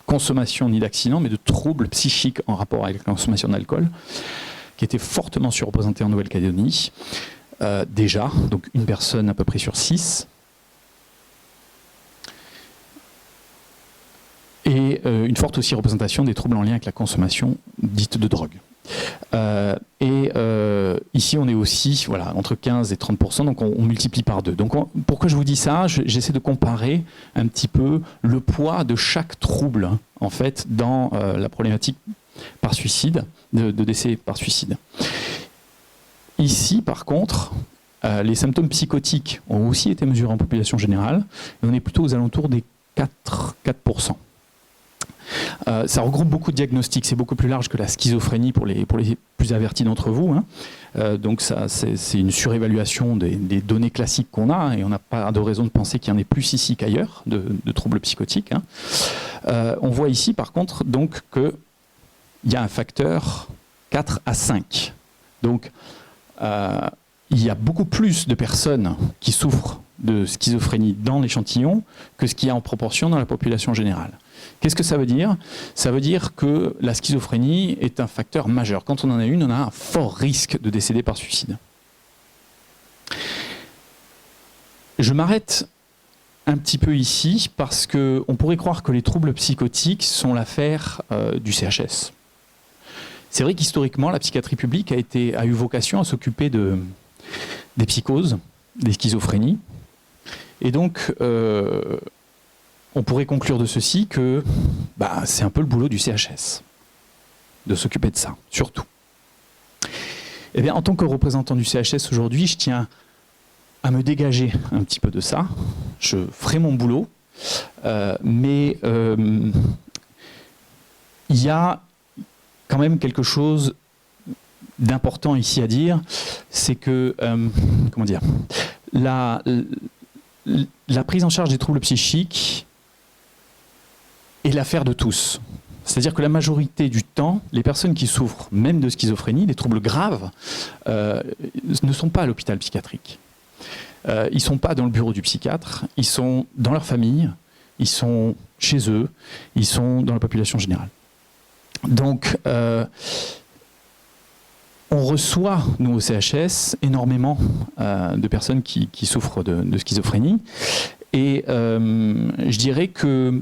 S3: consommation ni d'accident, mais de troubles psychiques en rapport avec la consommation d'alcool, qui étaient fortement surreprésentés en Nouvelle-Calédonie. Déjà, donc une personne à peu près sur 6. Et une forte aussi représentation des troubles en lien avec la consommation dite de drogue. Ici, on est aussi entre 15 et 30%, donc on multiplie par 2. Donc pourquoi je vous dis ça? J'essaie de comparer un petit peu le poids de chaque trouble, en fait, dans la problématique par suicide, de décès par suicide. Ici, par contre, les symptômes psychotiques ont aussi été mesurés en population générale, et on est plutôt aux alentours des 4%. Ça regroupe beaucoup de diagnostics, c'est beaucoup plus large que la schizophrénie pour les plus avertis d'entre vous. Donc c'est une surévaluation des données classiques qu'on a, et on n'a pas de raison de penser qu'il y en ait plus ici qu'ailleurs de troubles psychotiques. On voit ici par contre donc qu'il y a un facteur 4 à 5. Donc il y a beaucoup plus de personnes qui souffrent de schizophrénie dans l'échantillon que ce qu'il y a en proportion dans la population générale. Qu'est-ce que ça veut dire? Ça veut dire que la schizophrénie est un facteur majeur. Quand on en a une, on a un fort risque de décéder par suicide. Je m'arrête un petit peu ici parce qu'on pourrait croire que les troubles psychotiques sont l'affaire du CHS. C'est vrai qu'historiquement, la psychiatrie publique a eu vocation à s'occuper des psychoses, des schizophrénies. Et donc, on pourrait conclure de ceci que c'est un peu le boulot du CHS, de s'occuper de ça, surtout. Eh bien, en tant que représentant du CHS aujourd'hui, je tiens à me dégager un petit peu de ça. Je ferai mon boulot, mais il y a quand même quelque chose d'important ici à dire, c'est que, la prise en charge des troubles psychiques est l'affaire de tous. C'est-à-dire que la majorité du temps, les personnes qui souffrent même de schizophrénie, des troubles graves, ne sont pas à l'hôpital psychiatrique. Ils ne sont pas dans le bureau du psychiatre, ils sont dans leur famille, ils sont chez eux, ils sont dans la population générale. Donc, on reçoit, nous au CHS, énormément de personnes qui souffrent de schizophrénie. Et je dirais que,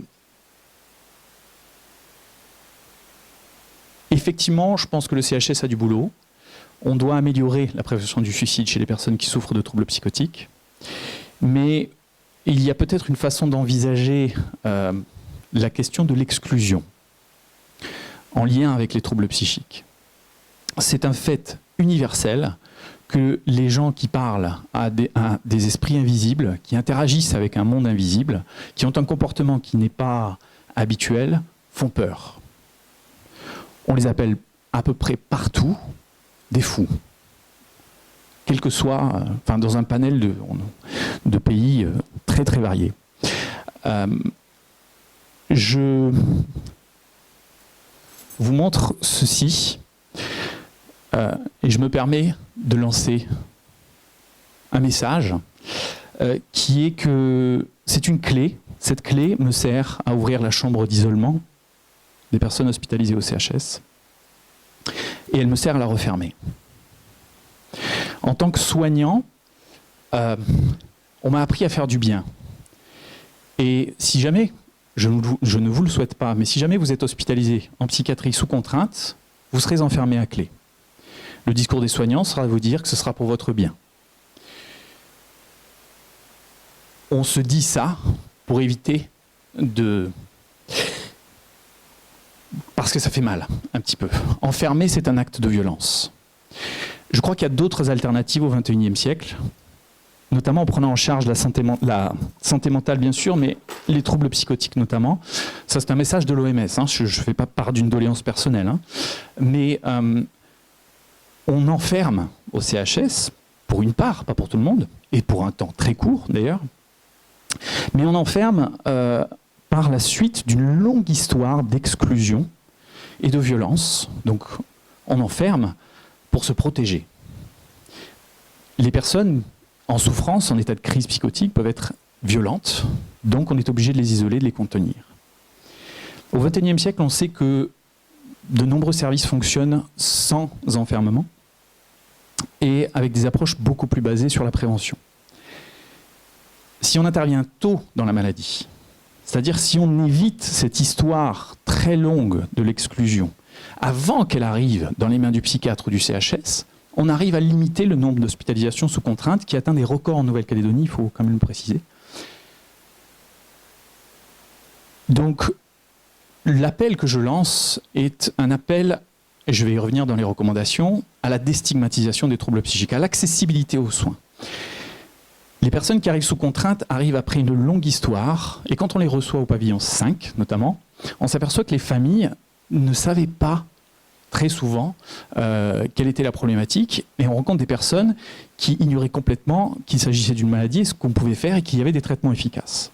S3: effectivement, je pense que le CHS a du boulot. On doit améliorer la prévention du suicide chez les personnes qui souffrent de troubles psychotiques. Mais il y a peut-être une façon d'envisager la question de l'exclusion en lien avec les troubles psychiques. C'est un fait universel que les gens qui parlent à des esprits invisibles, qui interagissent avec un monde invisible, qui ont un comportement qui n'est pas habituel, font peur. On les appelle à peu près partout des fous. Quel que soit, dans un panel de pays très très variés. Je vous montre ceci. Et je me permets de lancer un message qui est que c'est une clé. Cette clé me sert à ouvrir la chambre d'isolement des personnes hospitalisées au CHS. Et elle me sert à la refermer. En tant que soignant, on m'a appris à faire du bien. Et si jamais, je ne vous le souhaite pas, mais si jamais vous êtes hospitalisé en psychiatrie sous contrainte, vous serez enfermé à clé. Le discours des soignants sera de vous dire que ce sera pour votre bien. On se dit ça pour éviter parce que ça fait mal, un petit peu. Enfermer, c'est un acte de violence. Je crois qu'il y a d'autres alternatives au XXIe siècle, notamment en prenant en charge la santé mentale, bien sûr, mais les troubles psychotiques notamment. Ça, c'est un message de l'OMS. Je ne fais pas part d'une doléance personnelle. Mais on enferme au CHS, pour une part, pas pour tout le monde, et pour un temps très court d'ailleurs, mais on enferme par la suite d'une longue histoire d'exclusion et de violence. Donc on enferme pour se protéger. Les personnes en souffrance, en état de crise psychotique, peuvent être violentes, donc on est obligé de les isoler, de les contenir. Au XXIe siècle, on sait que de nombreux services fonctionnent sans enfermement et avec des approches beaucoup plus basées sur la prévention. Si on intervient tôt dans la maladie, c'est-à-dire si on évite cette histoire très longue de l'exclusion, avant qu'elle arrive dans les mains du psychiatre ou du CHS, on arrive à limiter le nombre d'hospitalisations sous contrainte qui atteint des records en Nouvelle-Calédonie, il faut quand même le préciser. Donc, l'appel que je lance est un appel, et je vais y revenir dans les recommandations, à la déstigmatisation des troubles psychiques, à l'accessibilité aux soins. Les personnes qui arrivent sous contrainte arrivent après une longue histoire, et quand on les reçoit au pavillon 5, notamment, on s'aperçoit que les familles ne savaient pas très souvent quelle était la problématique, et on rencontre des personnes qui ignoraient complètement qu'il s'agissait d'une maladie, ce qu'on pouvait faire et qu'il y avait des traitements efficaces.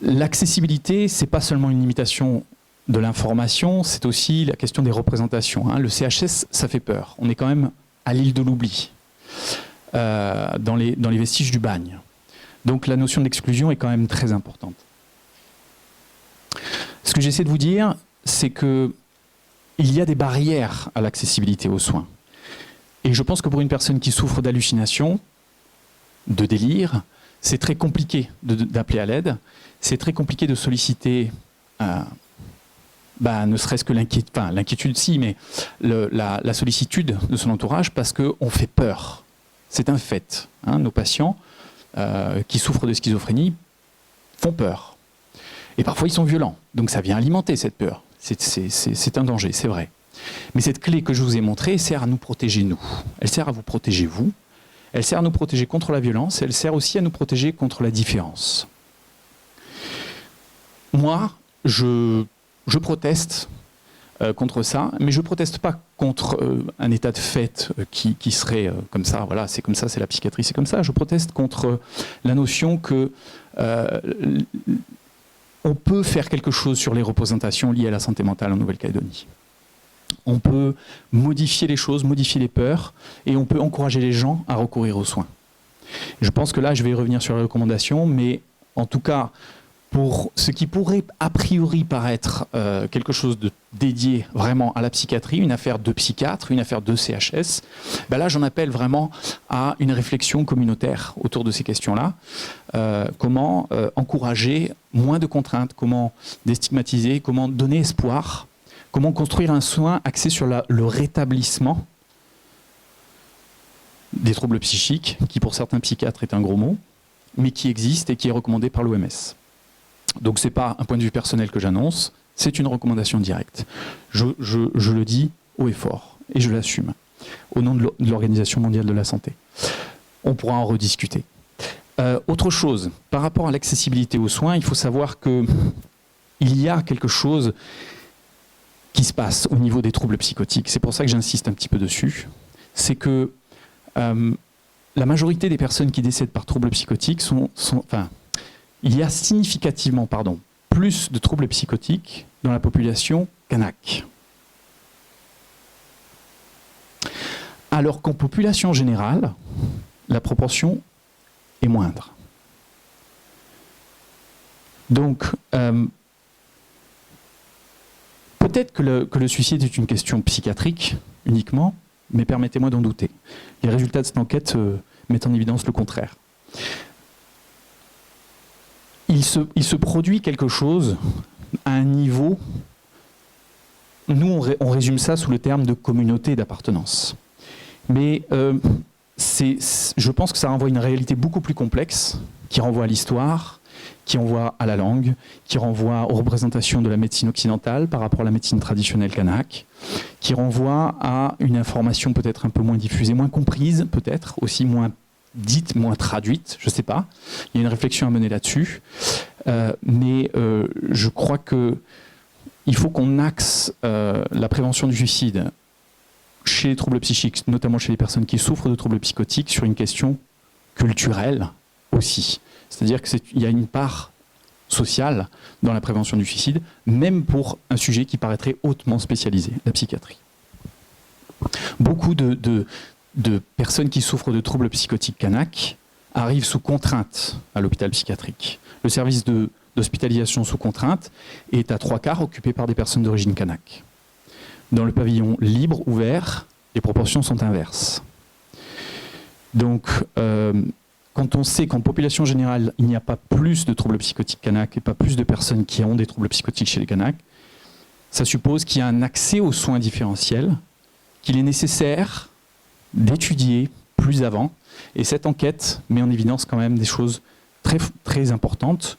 S3: L'accessibilité, c'est pas seulement une limitation de l'information, c'est aussi la question des représentations. Le CHS, ça fait peur. On est quand même à l'île de l'oubli, dans les vestiges du bagne. Donc la notion d'exclusion est quand même très importante. Ce que j'essaie de vous dire, c'est que il y a des barrières à l'accessibilité aux soins. Et je pense que pour une personne qui souffre d'hallucinations, de délire, c'est très compliqué d'appeler à l'aide. C'est très compliqué de solliciter, ne serait-ce que l'inquiétude, si, mais la sollicitude de son entourage, parce qu'on fait peur. C'est un fait. Nos patients qui souffrent de schizophrénie font peur. Et parfois, ils sont violents. Donc ça vient alimenter cette peur. C'est un danger, c'est vrai. Mais cette clé que je vous ai montrée sert à nous protéger, nous. Elle sert à vous protéger, vous. Elle sert à nous protéger contre la violence. Elle sert aussi à nous protéger contre la différence. Moi, je proteste contre ça, mais je ne proteste pas contre un état de fait qui serait comme ça. Voilà, c'est comme ça, c'est la psychiatrie, c'est comme ça. Je proteste contre la notion que on peut faire quelque chose sur les représentations liées à la santé mentale en Nouvelle-Calédonie. On peut modifier les choses, modifier les peurs, et on peut encourager les gens à recourir aux soins. Je pense que là, je vais y revenir sur les recommandations, mais en tout cas, pour ce qui pourrait a priori paraître quelque chose de dédié vraiment à la psychiatrie, une affaire de psychiatre, une affaire de CHS, là j'en appelle vraiment à une réflexion communautaire autour de ces questions-là. Comment encourager moins de contraintes, comment déstigmatiser, comment donner espoir, comment construire un soin axé sur le rétablissement des troubles psychiques, qui pour certains psychiatres est un gros mot, mais qui existe et qui est recommandé par l'OMS. Donc ce n'est pas un point de vue personnel que j'annonce, c'est une recommandation directe. Je le dis haut et fort, et je l'assume, au nom de l'Organisation mondiale de la santé. On pourra en rediscuter. Autre chose, par rapport à l'accessibilité aux soins, il faut savoir qu'il y a quelque chose qui se passe au niveau des troubles psychotiques. C'est pour ça que j'insiste un petit peu dessus. C'est que la majorité des personnes qui décèdent par troubles psychotiques il y a significativement plus de troubles psychotiques dans la population kanak. Alors qu'en population générale, la proportion est moindre. Donc, peut-être que le suicide est une question psychiatrique uniquement, mais permettez-moi d'en douter. Les résultats de cette enquête mettent en évidence le contraire. Il se produit quelque chose à un niveau, nous on résume ça sous le terme de communauté d'appartenance. Mais je pense que ça renvoie à une réalité beaucoup plus complexe, qui renvoie à l'histoire, qui renvoie à la langue, qui renvoie aux représentations de la médecine occidentale par rapport à la médecine traditionnelle kanak, qui renvoie à une information peut-être un peu moins diffusée, moins comprise, peut-être aussi moins dite, moins traduite, je ne sais pas. Il y a une réflexion à mener là-dessus. Mais je crois qu'il faut qu'on axe la prévention du suicide chez les troubles psychiques, notamment chez les personnes qui souffrent de troubles psychotiques, sur une question culturelle aussi. C'est-à-dire qu'il y a une part sociale dans la prévention du suicide, même pour un sujet qui paraîtrait hautement spécialisé, la psychiatrie. Beaucoup de personnes qui souffrent de troubles psychotiques kanak arrivent sous contrainte à l'hôpital psychiatrique. Le service d'hospitalisation sous contrainte est à 3/4 occupé par des personnes d'origine kanak. Dans le pavillon libre, ouvert, les proportions sont inverses. Donc, quand on sait qu'en population générale, il n'y a pas plus de troubles psychotiques kanak et pas plus de personnes qui ont des troubles psychotiques chez les kanak, ça suppose qu'il y a un accès aux soins différentiels, qu'il est nécessaire d'étudier plus avant. Et cette enquête met en évidence quand même des choses très, très importantes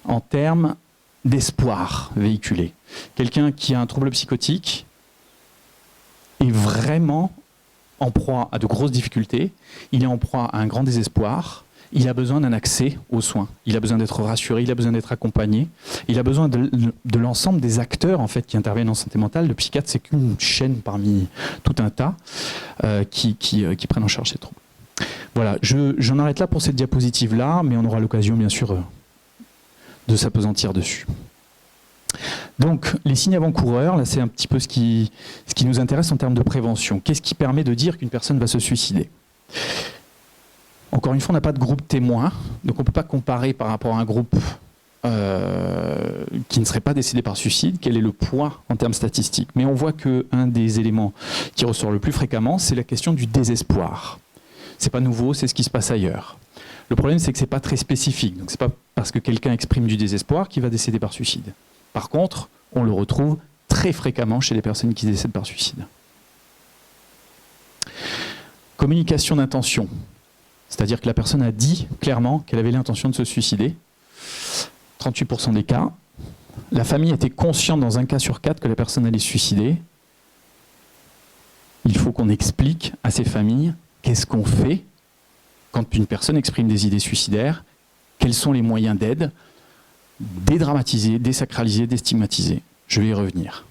S3: en termes d'espoir véhiculé. Quelqu'un qui a un trouble psychotique est vraiment en proie à de grosses difficultés, il est en proie à un grand désespoir, il a besoin d'un accès aux soins, il a besoin d'être rassuré, il a besoin d'être accompagné, il a besoin de l'ensemble des acteurs en fait, qui interviennent en santé mentale. Le psychiatre, c'est qu'une chaîne parmi tout un tas qui prennent en charge ces troubles. Voilà, j'en arrête là pour cette diapositive-là, mais on aura l'occasion bien sûr de s'appesantir dessus. Donc, les signes avant-coureurs, là c'est un petit peu ce qui nous intéresse en termes de prévention. Qu'est-ce qui permet de dire qu'une personne va se suicider ? Encore une fois, on n'a pas de groupe témoin, donc on ne peut pas comparer par rapport à un groupe qui ne serait pas décédé par suicide, quel est le poids en termes statistiques. Mais on voit qu'un des éléments qui ressort le plus fréquemment, c'est la question du désespoir. Ce n'est pas nouveau, c'est ce qui se passe ailleurs. Le problème, c'est que ce n'est pas très spécifique. Donc, ce n'est pas parce que quelqu'un exprime du désespoir qu'il va décéder par suicide. Par contre, on le retrouve très fréquemment chez les personnes qui décèdent par suicide. Communication d'intention. C'est-à-dire que la personne a dit clairement qu'elle avait l'intention de se suicider. 38% des cas. La famille était consciente dans 1 cas sur 4 que la personne allait se suicider. Il faut qu'on explique à ces familles qu'est-ce qu'on fait quand une personne exprime des idées suicidaires, quels sont les moyens d'aide, dédramatiser, désacraliser, déstigmatiser. Je vais y revenir.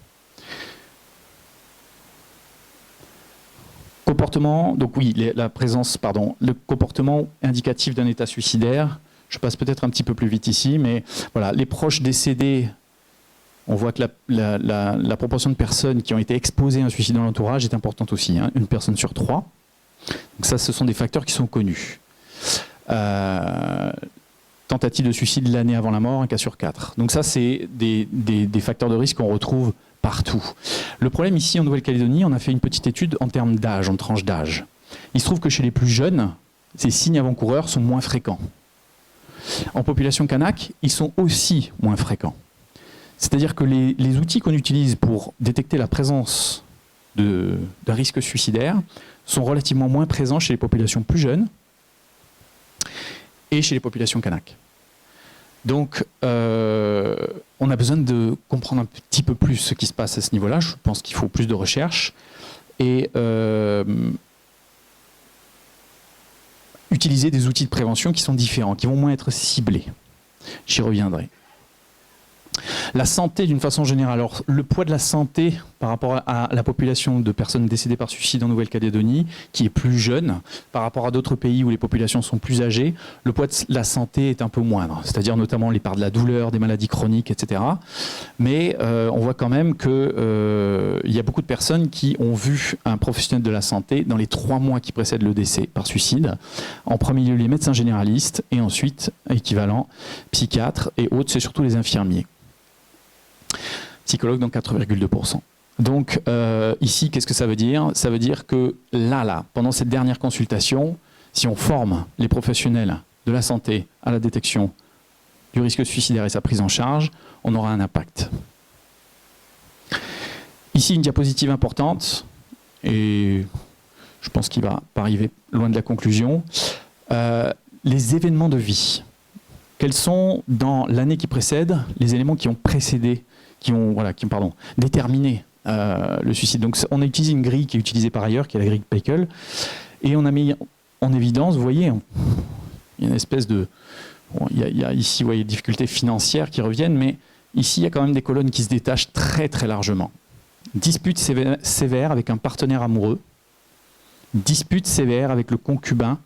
S3: Comportement, donc oui, le comportement indicatif d'un état suicidaire. Je passe peut-être un petit peu plus vite ici, mais voilà, les proches décédés, on voit que la proportion de personnes qui ont été exposées à un suicide dans l'entourage est importante aussi, hein, 1 personne sur 3. Donc ça, ce sont des facteurs qui sont connus. Tentative de suicide l'année avant la mort, 1 cas sur 4. Donc ça, c'est des facteurs de risque qu'on retrouve partout. Le problème ici, en Nouvelle-Calédonie, on a fait une petite étude en termes d'âge, en tranche d'âge. Il se trouve que chez les plus jeunes, ces signes avant-coureurs sont moins fréquents. En population kanak, ils sont aussi moins fréquents. C'est-à-dire que les outils qu'on utilise pour détecter la présence d'un risque suicidaire sont relativement moins présents chez les populations plus jeunes et chez les populations kanak. Donc, on a besoin de comprendre un petit peu plus ce qui se passe à ce niveau-là. Je pense qu'il faut plus de recherche et utiliser des outils de prévention qui sont différents, qui vont moins être ciblés. J'y reviendrai. La santé d'une façon générale. Alors, le poids de la santé par rapport à la population de personnes décédées par suicide en Nouvelle-Calédonie, qui est plus jeune, par rapport à d'autres pays où les populations sont plus âgées, le poids de la santé est un peu moindre, c'est-à-dire notamment les parts de la douleur, des maladies chroniques, etc. Mais on voit quand même qu'il y a beaucoup de personnes qui ont vu un professionnel de la santé dans les 3 mois qui précèdent le décès par suicide. En premier lieu, les médecins généralistes, et ensuite, équivalent, psychiatres et autres, c'est surtout les infirmiers. Psychologue dans 4,2%. Donc ici, qu'est-ce que ça veut dire ? Ça veut dire que là, pendant cette dernière consultation, si on forme les professionnels de la santé à la détection du risque suicidaire et sa prise en charge, on aura un impact. Ici, une diapositive importante, et je pense qu'il ne va pas arriver loin de la conclusion. Les événements de vie. Quels sont, dans l'année qui précède, les éléments qui ont précédé, qui ont déterminé le suicide. Donc on a utilisé une grille qui est utilisée par ailleurs, qui est la grille Peikel, et on a mis en évidence, vous voyez, il y a une espèce de... Bon, il y a ici, vous voyez, des difficultés financières qui reviennent, mais ici, il y a quand même des colonnes qui se détachent très très largement. Dispute sévère avec un partenaire amoureux, dispute sévère avec le concubin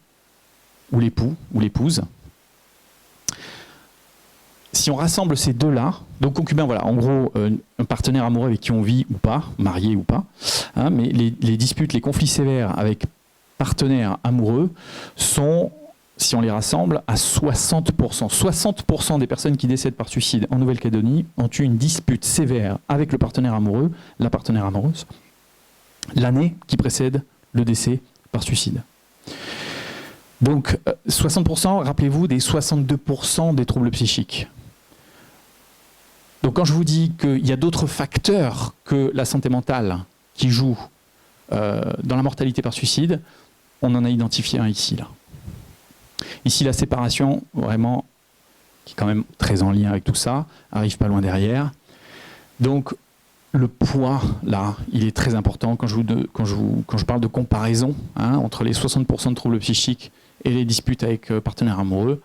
S3: ou l'époux ou l'épouse, si on rassemble ces deux-là, donc concubin, voilà, en gros, un partenaire amoureux avec qui on vit ou pas, marié ou pas, hein, mais les disputes, les conflits sévères avec partenaires amoureux sont, si on les rassemble, à 60%. 60% des personnes qui décèdent par suicide en Nouvelle-Calédonie ont eu une dispute sévère avec le partenaire amoureux, la partenaire amoureuse, l'année qui précède le décès par suicide. Donc 60%, rappelez-vous, des 62% des troubles psychiques. Donc quand je vous dis qu'il y a d'autres facteurs que la santé mentale qui jouent dans la mortalité par suicide, on en a identifié un ici, là. Ici, la séparation, vraiment, qui est quand même très en lien avec tout ça, arrive pas loin derrière. Donc le poids, là, il est très important quand je parle de comparaison, hein, entre les 60% de troubles psychiques et les disputes avec partenaires amoureux.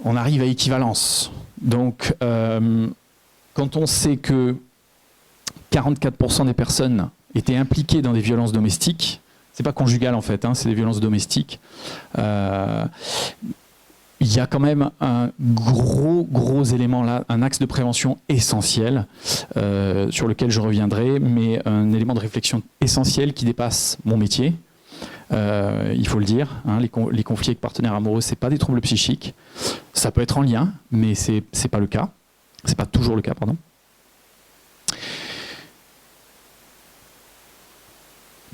S3: On arrive à équivalence. Donc, quand on sait que 44% des personnes étaient impliquées dans des violences domestiques, c'est pas conjugal en fait, hein, c'est des violences domestiques, il y a quand même un gros élément là, un axe de prévention essentiel sur lequel je reviendrai, mais un élément de réflexion essentiel qui dépasse mon métier. Il faut le dire, hein, les conflits avec partenaires amoureux, c'est pas des troubles psychiques. Ça peut être en lien, mais c'est pas le cas. C'est pas toujours le cas, pardon.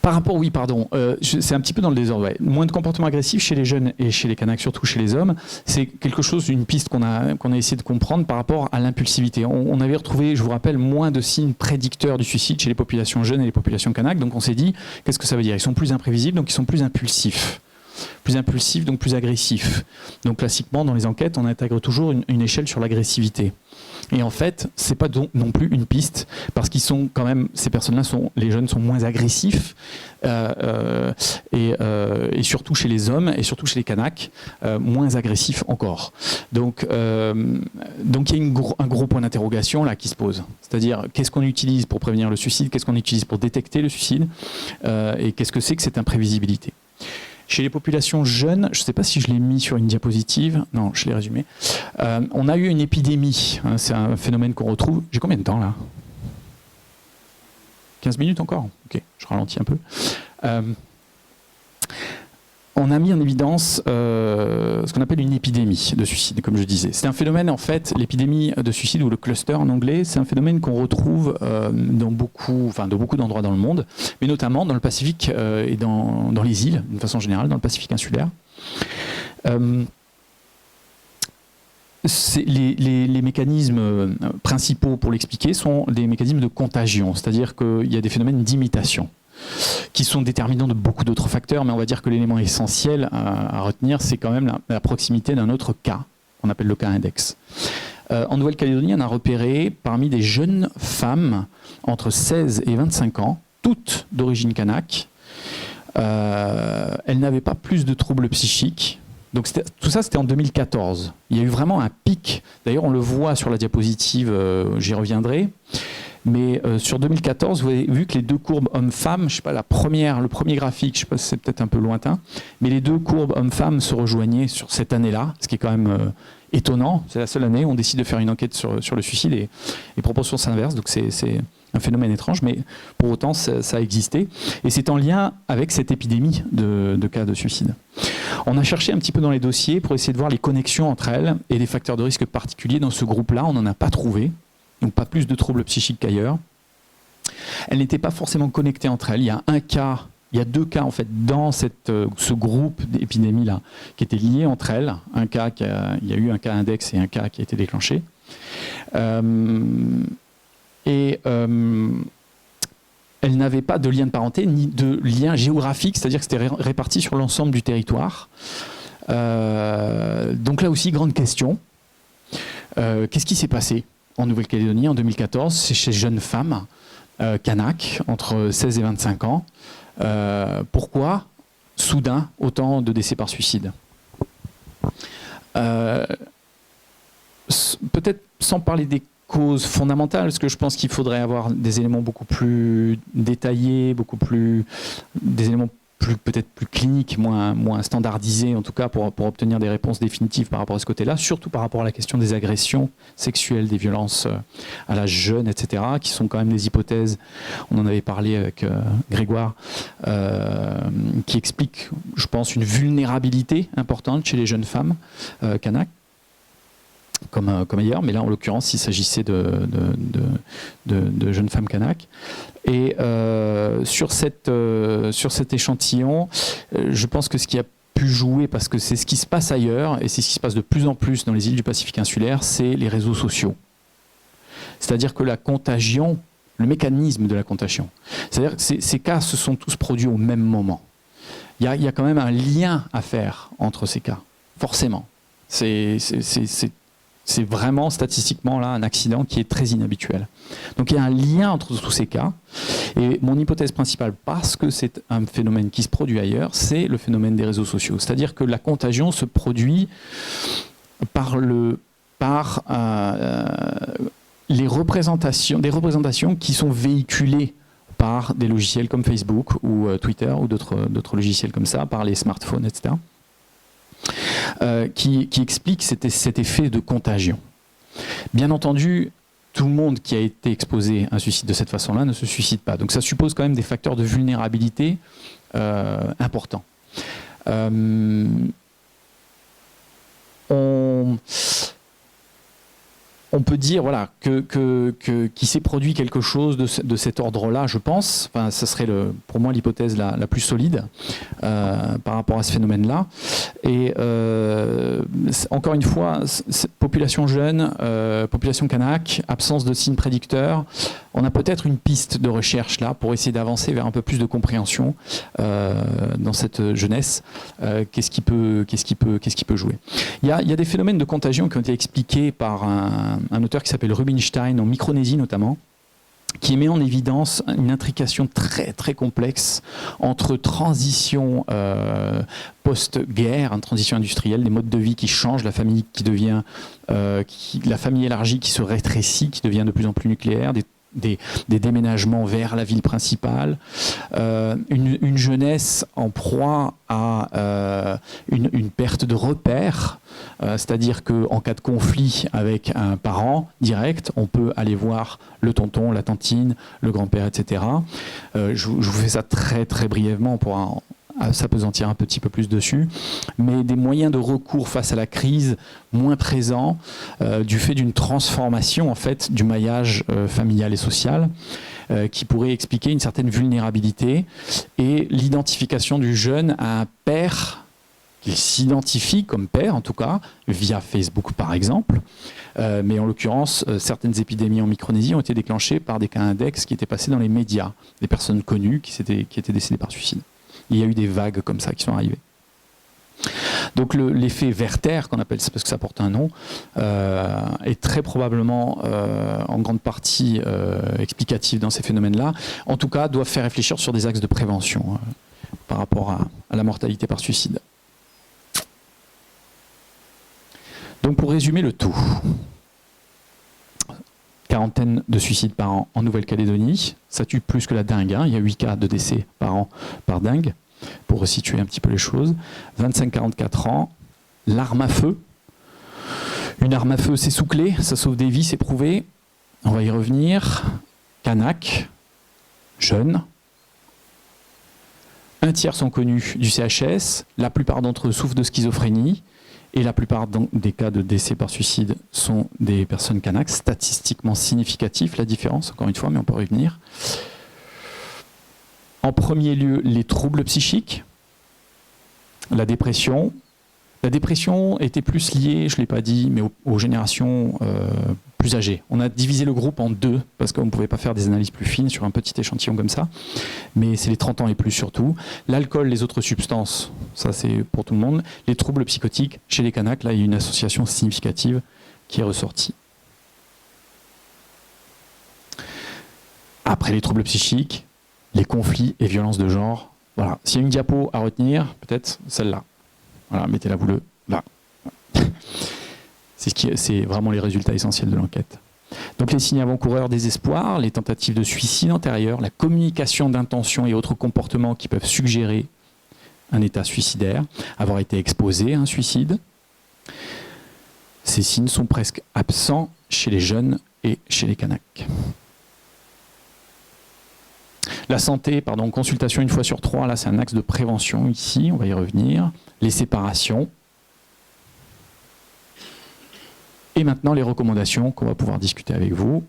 S3: Par rapport, oui, pardon, c'est un petit peu dans le désordre. Ouais. Moins de comportement agressif chez les jeunes et chez les Kanaks, surtout chez les hommes. C'est quelque chose, une piste qu'on a essayé de comprendre par rapport à l'impulsivité. On avait retrouvé, je vous rappelle, moins de signes prédicteurs du suicide chez les populations jeunes et les populations Kanaks. Donc on s'est dit, qu'est-ce que ça veut dire? Ils sont plus imprévisibles, donc ils sont plus impulsifs. Plus impulsifs, donc plus agressifs. Donc classiquement, dans les enquêtes, on intègre toujours une échelle sur l'agressivité. Et en fait, c'est pas non plus une piste, parce qu'ils sont quand même, ces personnes-là, les jeunes sont moins agressifs, et surtout chez les hommes, et surtout chez les Kanaks, moins agressifs encore. Donc il y a un gros point d'interrogation là qui se pose. C'est-à-dire, qu'est-ce qu'on utilise pour prévenir le suicide, qu'est-ce qu'on utilise pour détecter le suicide, et qu'est-ce que c'est que cette imprévisibilité? Chez les populations jeunes, je ne sais pas si je l'ai mis sur une diapositive, non, je l'ai résumé, on a eu une épidémie, hein, c'est un phénomène qu'on retrouve, j'ai combien de temps là? 15 minutes encore? Ok, je ralentis un peu. On a mis en évidence ce qu'on appelle une épidémie de suicide, comme je disais. C'est un phénomène, en fait, l'épidémie de suicide, ou le cluster en anglais, c'est un phénomène qu'on retrouve dans beaucoup d'endroits dans le monde, mais notamment dans le Pacifique et dans les îles, d'une façon générale, dans le Pacifique insulaire. Les mécanismes principaux pour l'expliquer sont des mécanismes de contagion, c'est-à-dire qu'il y a des phénomènes d'imitation qui sont déterminants de beaucoup d'autres facteurs, mais on va dire que l'élément essentiel à retenir, c'est quand même la proximité d'un autre cas, qu'on appelle le cas index. En Nouvelle-Calédonie, on a repéré parmi des jeunes femmes entre 16 et 25 ans, toutes d'origine kanak, elles n'avaient pas plus de troubles psychiques. Donc tout ça, c'était en 2014. Il y a eu vraiment un pic. D'ailleurs, on le voit sur la diapositive, j'y reviendrai. Mais sur 2014, vous avez vu que les deux courbes hommes-femmes, je sais pas, le premier graphique, je sais pas si c'est peut-être un peu lointain, mais les deux courbes hommes-femmes se rejoignaient sur cette année-là, ce qui est quand même étonnant. C'est la seule année où on décide de faire une enquête sur le suicide et les proportions s'inversent, donc c'est un phénomène étrange, mais pour autant ça a existé. Et c'est en lien avec cette épidémie de cas de suicide. On a cherché un petit peu dans les dossiers pour essayer de voir les connexions entre elles et les facteurs de risque particuliers. Dans ce groupe-là, on n'en a pas trouvé. Donc pas plus de troubles psychiques qu'ailleurs. Elles n'étaient pas forcément connectées entre elles. Il y a deux cas en fait dans ce groupe d'épidémies-là qui étaient liés entre elles. Il y a eu un cas index et un cas qui a été déclenché. Elles n'avaient pas de lien de parenté ni de lien géographique, c'est-à-dire que c'était réparti sur l'ensemble du territoire. Donc là aussi, grande question. Qu'est-ce qui s'est passé en Nouvelle-Calédonie en 2014, c'est chez jeunes femmes kanak entre 16 et 25 ans. Pourquoi soudain autant de décès par suicide? Peut-être sans parler des causes fondamentales, parce que je pense qu'il faudrait avoir des éléments beaucoup plus détaillés, des éléments peut-être plus clinique, moins standardisée en tout cas pour obtenir des réponses définitives par rapport à ce côté-là, surtout par rapport à la question des agressions sexuelles, des violences à l'âge jeune, etc., qui sont quand même des hypothèses, on en avait parlé avec Grégoire, qui expliquent, je pense, une vulnérabilité importante chez les jeunes femmes kanak, comme ailleurs, mais là en l'occurrence il s'agissait de jeunes femmes kanak. Et sur cet échantillon, je pense que ce qui a pu jouer, parce que c'est ce qui se passe ailleurs, et c'est ce qui se passe de plus en plus dans les îles du Pacifique insulaire, c'est les réseaux sociaux. C'est-à-dire que la contagion, le mécanisme de la contagion, c'est-à-dire que ces cas se sont tous produits au même moment. Il y a quand même un lien à faire entre ces cas, forcément. C'est vraiment statistiquement là un accident qui est très inhabituel. Donc il y a un lien entre tous ces cas. Et mon hypothèse principale, parce que c'est un phénomène qui se produit ailleurs, c'est le phénomène des réseaux sociaux. C'est-à-dire que la contagion se produit par des représentations qui sont véhiculées par des logiciels comme Facebook ou Twitter ou d'autres logiciels comme ça, par les smartphones, etc. Qui explique cet effet de contagion. Bien entendu, tout le monde qui a été exposé à un suicide de cette façon-là ne se suicide pas. Donc ça suppose quand même des facteurs de vulnérabilité importants. On peut dire voilà, qu'il s'est produit quelque chose de cet ordre-là, je pense. Enfin, ce serait pour moi l'hypothèse la plus solide par rapport à ce phénomène-là. Et encore une fois, population jeune, population kanak, absence de signes prédicteurs. On a peut-être une piste de recherche là pour essayer d'avancer vers un peu plus de compréhension dans cette jeunesse. Qu'est-ce qui peut jouer ? Il y a des phénomènes de contagion qui ont été expliqués par un auteur qui s'appelle Rubinstein, en Micronésie notamment, qui met en évidence une intrication très très complexe entre transition post-guerre, une transition industrielle, des modes de vie qui changent, la famille qui devient, la famille élargie qui se rétrécit, qui devient de plus en plus nucléaire, des déménagements vers la ville principale, une jeunesse en proie à une perte de repères, c'est-à-dire qu'en cas de conflit avec un parent direct, on peut aller voir le tonton, la tantine, le grand-père, etc. Je vous fais ça très très brièvement pour s'apesantir un petit peu plus dessus, mais des moyens de recours face à la crise moins présents du fait d'une transformation en fait du maillage familial et social qui pourrait expliquer une certaine vulnérabilité et l'identification du jeune à un père qu'il s'identifie comme père en tout cas via Facebook par exemple, mais en l'occurrence certaines épidémies en Micronésie ont été déclenchées par des cas index qui étaient passés dans les médias, des personnes connues qui étaient décédées par suicide. Il y a eu des vagues comme ça qui sont arrivées. Donc l'effet Werther, qu'on appelle, c'est parce que ça porte un nom, est très probablement en grande partie explicatif dans ces phénomènes-là. En tout cas, doivent faire réfléchir sur des axes de prévention par rapport à la mortalité par suicide. Donc pour résumer le tout, quarantaine de suicides par an en Nouvelle-Calédonie, ça tue plus que la dingue, hein. Il y a 8 cas de décès par an par dingue, pour resituer un petit peu les choses. 25-44 ans, l'arme à feu. Une arme à feu, c'est sous clé, ça sauve des vies, c'est prouvé. On va y revenir. Kanak, jeune. Un tiers sont connus du CHS, la plupart d'entre eux souffrent de schizophrénie. Et la plupart des cas de décès par suicide sont des personnes kanak, statistiquement significatif, la différence, encore une fois, mais on peut revenir. En premier lieu, les troubles psychiques, la dépression. La dépression était plus liée, je ne l'ai pas dit, mais aux générations plus âgées. On a divisé le groupe en deux, parce qu'on ne pouvait pas faire des analyses plus fines sur un petit échantillon comme ça, mais c'est les 30 ans et plus surtout. L'alcool, les autres substances, ça c'est pour tout le monde. Les troubles psychotiques, chez les Kanaks, là il y a une association significative qui est ressortie. Après les troubles psychiques, les conflits et violences de genre, voilà. S'il y a une diapo à retenir, peut-être celle-là. Voilà, mettez-la vous là. C'est vraiment les résultats essentiels de l'enquête. Donc les signes avant-coureurs, désespoir, les tentatives de suicide antérieures, la communication d'intention et autres comportements qui peuvent suggérer un état suicidaire, avoir été exposé à un suicide. Ces signes sont presque absents chez les jeunes et chez les Kanaks. La santé, consultation 1 fois sur 3, là c'est un axe de prévention ici, on va y revenir. Les séparations. Et maintenant les recommandations qu'on va pouvoir discuter avec vous.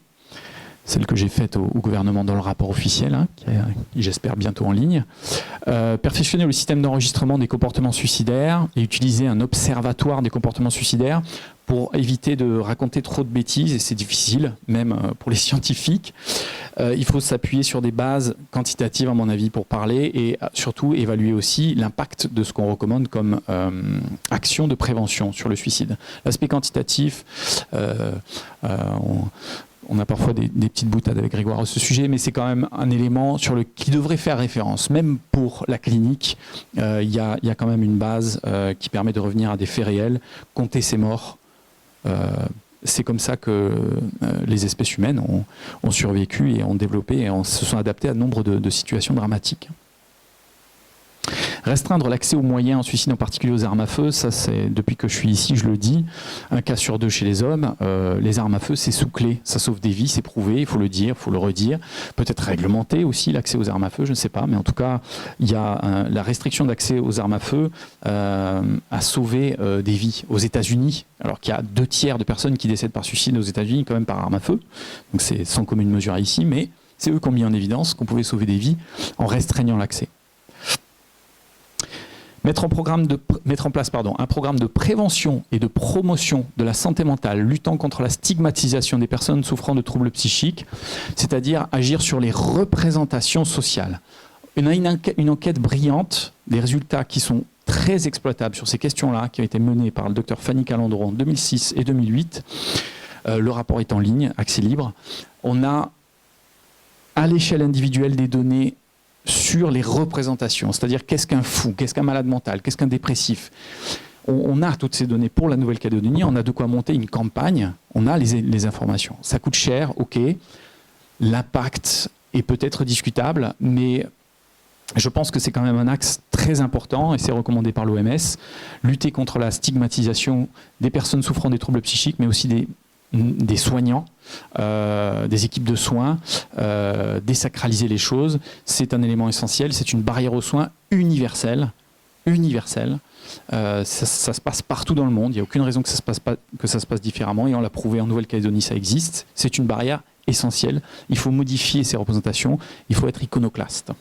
S3: Celle que j'ai faite au gouvernement dans le rapport officiel, qui est, j'espère, bientôt en ligne. Perfectionner le système d'enregistrement des comportements suicidaires et utiliser un observatoire des comportements suicidaires pour éviter de raconter trop de bêtises, et c'est difficile, même pour les scientifiques. Il faut s'appuyer sur des bases quantitatives, à mon avis, pour parler, et surtout évaluer aussi l'impact de ce qu'on recommande comme action de prévention sur le suicide. L'aspect quantitatif, on a parfois des petites boutades avec Grégoire à ce sujet, mais c'est quand même un élément qui devrait faire référence. Même pour la clinique, il y a quand même une base qui permet de revenir à des faits réels, compter ses morts. C'est comme ça que les espèces humaines ont survécu et ont développé et se sont adaptées à nombre de situations dramatiques. Restreindre l'accès aux moyens en suicide, en particulier aux armes à feu, ça c'est, depuis que je suis ici, je le dis, 1 cas sur 2 chez les hommes, les armes à feu c'est sous-clé, ça sauve des vies, c'est prouvé, il faut le dire, il faut le redire, peut-être réglementer aussi l'accès aux armes à feu, je ne sais pas, mais en tout cas, il y a la restriction d'accès aux armes à feu a sauvé des vies aux États-Unis, alors qu'il y a 2/3 de personnes qui décèdent par suicide aux États-Unis, quand même par arme à feu, donc c'est sans commune mesure ici, mais c'est eux qui ont mis en évidence qu'on pouvait sauver des vies en restreignant l'accès. Mettre en place un programme de prévention et de promotion de la santé mentale, luttant contre la stigmatisation des personnes souffrant de troubles psychiques, c'est-à-dire agir sur les représentations sociales. On a une enquête brillante, des résultats qui sont très exploitables sur ces questions-là, qui ont été menées par le docteur Fanny Calandro en 2006 et 2008. Le rapport est en ligne, accès libre. On a, à l'échelle individuelle, des données sur les représentations, c'est-à-dire qu'est-ce qu'un fou, qu'est-ce qu'un malade mental, qu'est-ce qu'un dépressif. On a toutes ces données pour la Nouvelle-Calédonie, on a de quoi monter une campagne, on a les informations. Ça coûte cher, ok, l'impact est peut-être discutable, mais je pense que c'est quand même un axe très important, et c'est recommandé par l'OMS, lutter contre la stigmatisation des personnes souffrant des troubles psychiques, mais aussi des soignants, des équipes de soins, désacraliser les choses, c'est un élément essentiel, c'est une barrière aux soins universelle. Ça se passe partout dans le monde, il n'y a aucune raison que ça se passe différemment, et on l'a prouvé en Nouvelle-Calédonie, ça existe, c'est une barrière essentielle, il faut modifier ces représentations, il faut être iconoclaste.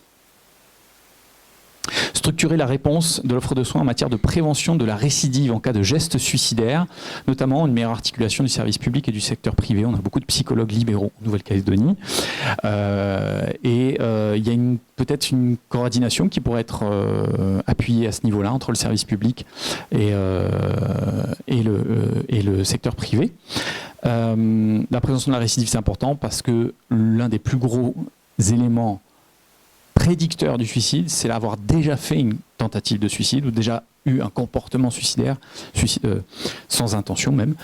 S3: Structurer la réponse de l'offre de soins en matière de prévention de la récidive en cas de gestes suicidaires, notamment une meilleure articulation du service public et du secteur privé. On a beaucoup de psychologues libéraux en Nouvelle-Calédonie. Il y a peut-être une coordination qui pourrait être appuyée à ce niveau-là entre le service public et le secteur privé. La prévention de la récidive, c'est important parce que l'un des plus gros éléments prédicteur du suicide, c'est d'avoir déjà fait une tentative de suicide ou déjà eu un comportement suicidaire, sans intention même,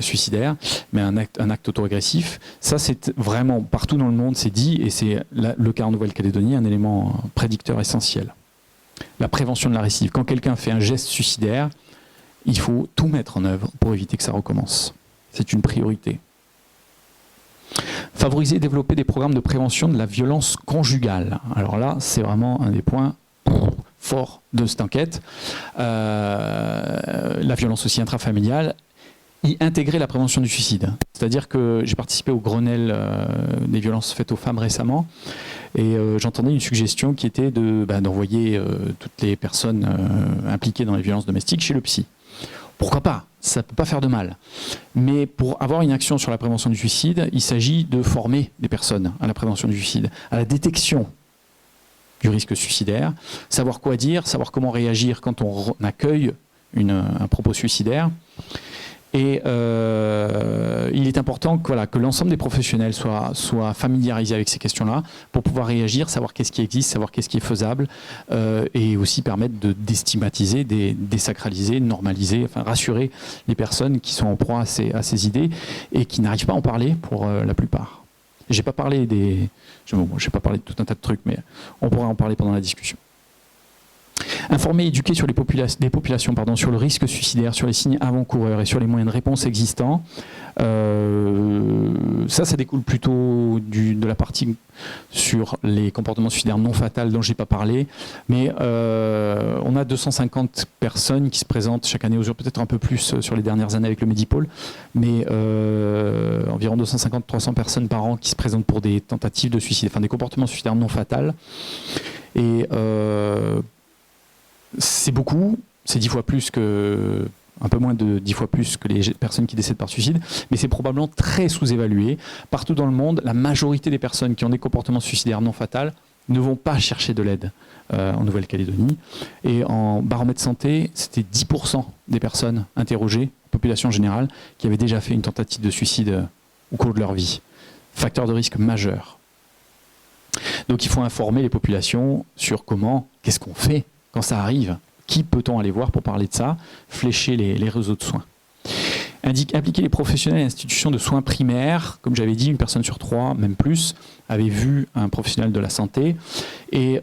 S3: suicidaire, mais un acte auto-agressif. Ça, c'est vraiment, partout dans le monde, c'est dit, et c'est le cas en Nouvelle-Calédonie, un élément prédicteur essentiel. La prévention de la récidive. Quand quelqu'un fait un geste suicidaire, il faut tout mettre en œuvre pour éviter que ça recommence. C'est une priorité. Favoriser et développer des programmes de prévention de la violence conjugale. Alors là, c'est vraiment un des points forts de cette enquête. La violence aussi intrafamiliale. Y intégrer la prévention du suicide. C'est-à-dire que j'ai participé au Grenelle des violences faites aux femmes récemment, et j'entendais une suggestion qui était d'envoyer toutes les personnes impliquées dans les violences domestiques chez le psy. Pourquoi pas? Ça ne peut pas faire de mal. Mais pour avoir une action sur la prévention du suicide, il s'agit de former des personnes à la prévention du suicide, à la détection du risque suicidaire, savoir quoi dire, savoir comment réagir quand on accueille un propos suicidaire. Et il est important que l'ensemble des professionnels soient familiarisés avec ces questions-là pour pouvoir réagir, savoir qu'est-ce qui existe, savoir qu'est-ce qui est faisable, et aussi permettre de déstigmatiser, désacraliser, normaliser, enfin rassurer les personnes qui sont en proie à ces idées et qui n'arrivent pas à en parler pour la plupart. J'ai pas parlé de tout un tas de trucs, mais on pourra en parler pendant la discussion. Informer et éduquer sur les populations sur le risque suicidaire, sur les signes avant-coureurs et sur les moyens de réponse existants. Ça découle plutôt de la partie sur les comportements suicidaires non fatals dont je n'ai pas parlé. Mais on a 250 personnes qui se présentent chaque année aux urgences, peut-être un peu plus sur les dernières années avec le Medipôle, mais environ 250-300 personnes par an qui se présentent pour des tentatives de suicide, enfin des comportements suicidaires non fatals. Et c'est beaucoup, c'est 10 fois plus que... un peu moins de 10 fois plus que les personnes qui décèdent par suicide, mais c'est probablement très sous-évalué. Partout dans le monde, la majorité des personnes qui ont des comportements suicidaires non fatals ne vont pas chercher de l'aide en Nouvelle-Calédonie. Et en baromètre santé, c'était 10% des personnes interrogées, population générale, qui avaient déjà fait une tentative de suicide au cours de leur vie. Facteur de risque majeur. Donc il faut informer les populations sur qu'est-ce qu'on fait quand ça arrive. Qui peut-on aller voir pour parler de ça? Flécher les réseaux de soins. Impliquer les professionnels et institutions de soins primaires. Comme j'avais dit, 1 personne sur 3, même plus, avait vu un professionnel de la santé. Et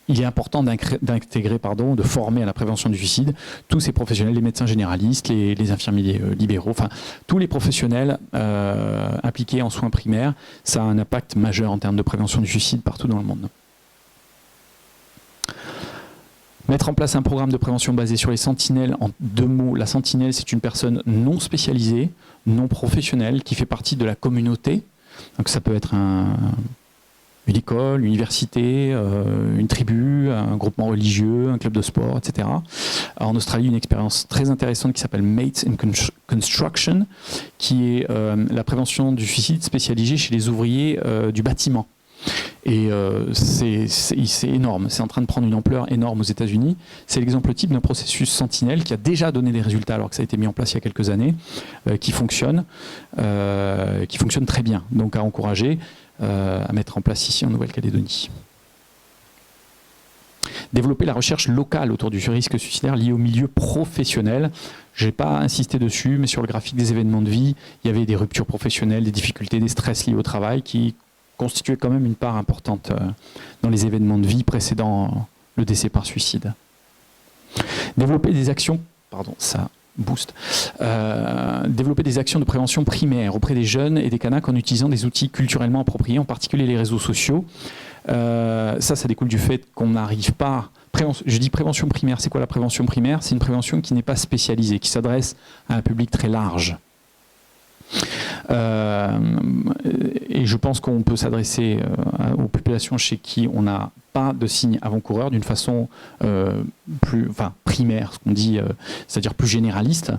S3: il est important d'intégrer, de former à la prévention du suicide tous ces professionnels, les médecins généralistes, les infirmiers libéraux, enfin tous les professionnels impliqués en soins primaires. Ça a un impact majeur en termes de prévention du suicide partout dans le monde. Mettre en place un programme de prévention basé sur les sentinelles. En 2 mots, la sentinelle, c'est une personne non spécialisée, non professionnelle, qui fait partie de la communauté. Donc ça peut être une école, une université, une tribu, un groupement religieux, un club de sport, etc. En Australie, une expérience très intéressante qui s'appelle Mates in Construction, qui est la prévention du suicide spécialisée chez les ouvriers du bâtiment. Et c'est énorme, c'est en train de prendre une ampleur énorme aux États-Unis. C'est l'exemple type d'un processus sentinelle qui a déjà donné des résultats alors que ça a été mis en place il y a quelques années, qui fonctionne très bien. Donc à encourager, à mettre en place ici en Nouvelle-Calédonie. Développer la recherche locale autour du risque suicidaire lié au milieu professionnel. Je n'ai pas insisté dessus, mais sur le graphique des événements de vie, il y avait des ruptures professionnelles, des difficultés, des stress liés au travail qui constituait quand même une part importante dans les événements de vie précédant le décès par suicide. Développer des actions, développer des actions de prévention primaire auprès des jeunes et des Kanaks en utilisant des outils culturellement appropriés, en particulier les réseaux sociaux. Ça découle du fait qu'on n'arrive pas... Je dis prévention primaire, c'est quoi la prévention primaire? C'est une prévention qui n'est pas spécialisée, qui s'adresse à un public très large. Et je pense qu'on peut s'adresser aux populations chez qui on n'a pas de signes avant-coureurs d'une façon primaire, ce qu'on dit, c'est-à-dire plus généraliste.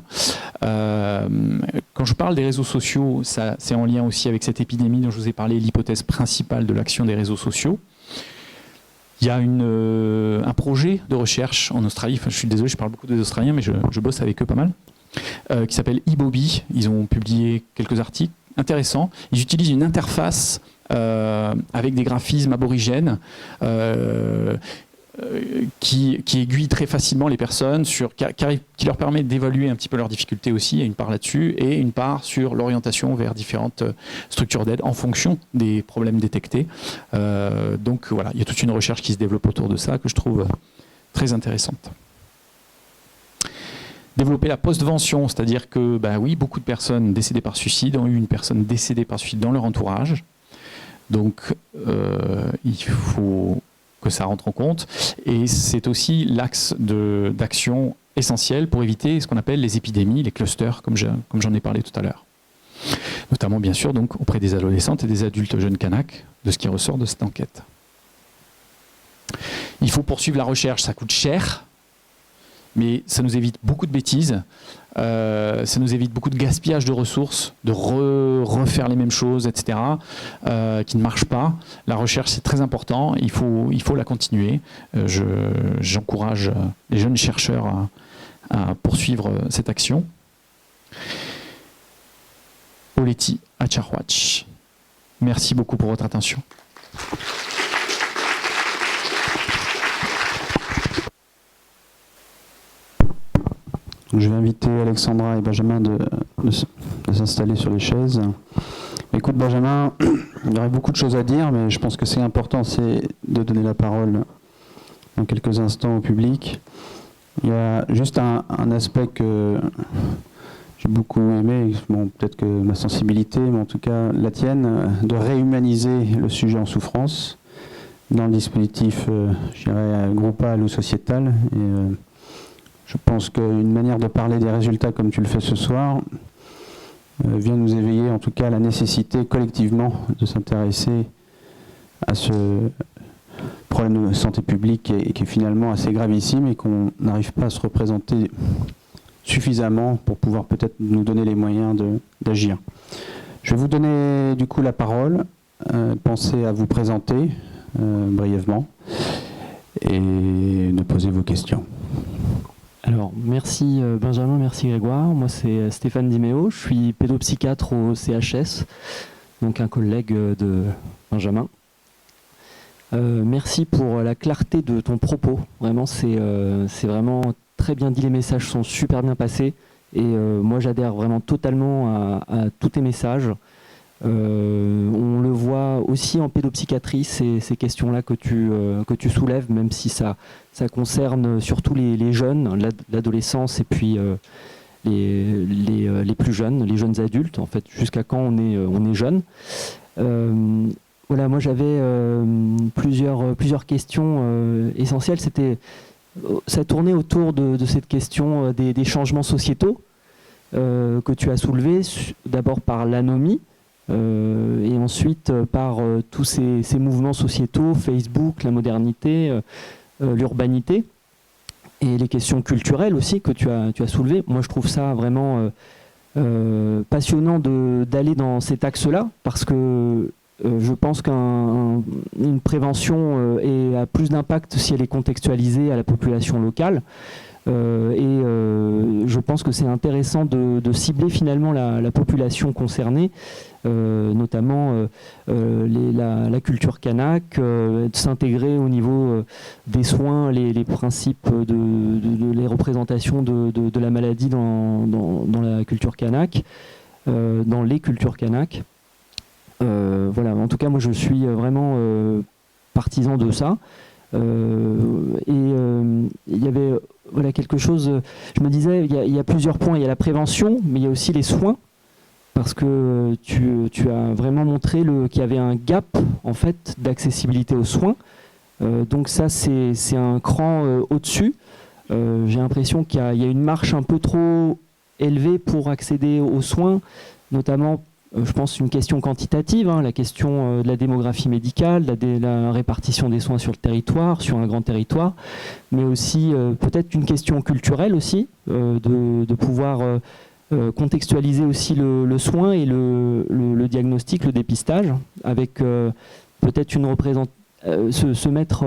S3: Quand je parle des réseaux sociaux, c'est en lien aussi avec cette épidémie dont je vous ai parlé, l'hypothèse principale de l'action des réseaux sociaux. Il y a un projet de recherche en Australie, je suis désolé, je parle beaucoup des Australiens, mais je bosse avec eux pas mal, qui s'appelle eBobby. Ils ont publié quelques articles intéressants. Ils utilisent une interface avec des graphismes aborigènes qui aiguille très facilement les personnes, qui leur permet d'évaluer un petit peu leurs difficultés aussi. Il y a une part là-dessus et une part sur l'orientation vers différentes structures d'aide en fonction des problèmes détectés. Donc voilà, il y a toute une recherche qui se développe autour de ça que je trouve très intéressante. Développer la postvention, c'est-à-dire que oui, beaucoup de personnes décédées par suicide ont eu une personne décédée par suicide dans leur entourage. Donc il faut que ça rentre en compte. Et c'est aussi l'axe d'action essentiel pour éviter ce qu'on appelle les épidémies, les clusters, comme j'en ai parlé tout à l'heure. Notamment, bien sûr, donc, auprès des adolescentes et des adultes jeunes Kanaks, de ce qui ressort de cette enquête. Il faut poursuivre la recherche, ça coûte cher, mais ça nous évite beaucoup de bêtises, ça nous évite beaucoup de gaspillage de ressources, de refaire les mêmes choses, etc., qui ne marchent pas. La recherche, c'est très important, il faut la continuer. J'encourage les jeunes chercheurs à poursuivre cette action. Oleti Acharwach. Merci beaucoup pour votre attention.
S2: Je vais inviter Alexandra et Benjamin de s'installer sur les chaises. Écoute Benjamin, il y aurait beaucoup de choses à dire, mais je pense que c'est important, c'est de donner la parole dans quelques instants au public. Il y a juste un aspect que j'ai beaucoup aimé, bon, peut-être que ma sensibilité, mais en tout cas la tienne, de réhumaniser le sujet en souffrance dans le dispositif, je dirais, groupal ou sociétal. Et, je pense qu'une manière de parler des résultats comme tu le fais ce soir vient nous éveiller en tout cas à la nécessité collectivement de s'intéresser à ce problème de santé publique qui est finalement assez gravissime et qu'on n'arrive pas à se représenter suffisamment pour pouvoir peut-être nous donner les moyens d'agir. Je vais vous donner du coup la parole. Pensez à vous présenter brièvement et de poser vos questions.
S4: Alors, merci Benjamin, merci Grégoire. Moi, c'est Stéphane Diméo, je suis pédopsychiatre au CHS, donc un collègue de Benjamin. Merci pour la clarté de ton propos. Vraiment, c'est vraiment très bien dit, les messages sont super bien passés. Et moi, j'adhère vraiment totalement à tous tes messages. On le voit aussi en pédopsychiatrie, ces questions-là que tu soulèves, même si ça concerne surtout les jeunes, l'adolescence et puis les plus jeunes, les jeunes adultes, en fait, jusqu'à quand on est jeune. Voilà, moi j'avais plusieurs questions essentielles. Ça tournait autour de cette question des changements sociétaux que tu as soulevés, d'abord par l'anomie, et ensuite par tous ces mouvements sociétaux, Facebook, la modernité, l'urbanité, et les questions culturelles aussi que tu as soulevées. Moi je trouve ça vraiment passionnant d'aller dans cet axe-là, parce que je pense qu'une prévention a plus d'impact si elle est contextualisée à la population locale. Et je pense que c'est intéressant de cibler finalement la population concernée, notamment la culture kanak, de s'intégrer au niveau des soins, les principes les représentations de la maladie dans la culture kanak, dans les cultures kanak. Voilà, en tout cas, moi je suis vraiment partisan de ça. Et il y avait quelque chose, je me disais, il y a plusieurs points. Il y a la prévention, mais il y a aussi les soins, parce que tu as vraiment montré qu'il y avait un gap en fait d'accessibilité aux soins. Donc ça, c'est un cran au-dessus. J'ai l'impression qu'il y a une marche un peu trop élevée pour accéder aux soins, notamment je pense une question quantitative, la question de la démographie médicale, la répartition des soins sur le territoire, sur un grand territoire, mais aussi peut-être une question culturelle aussi, de pouvoir contextualiser aussi le soin et le diagnostic, le dépistage, avec peut-être se mettre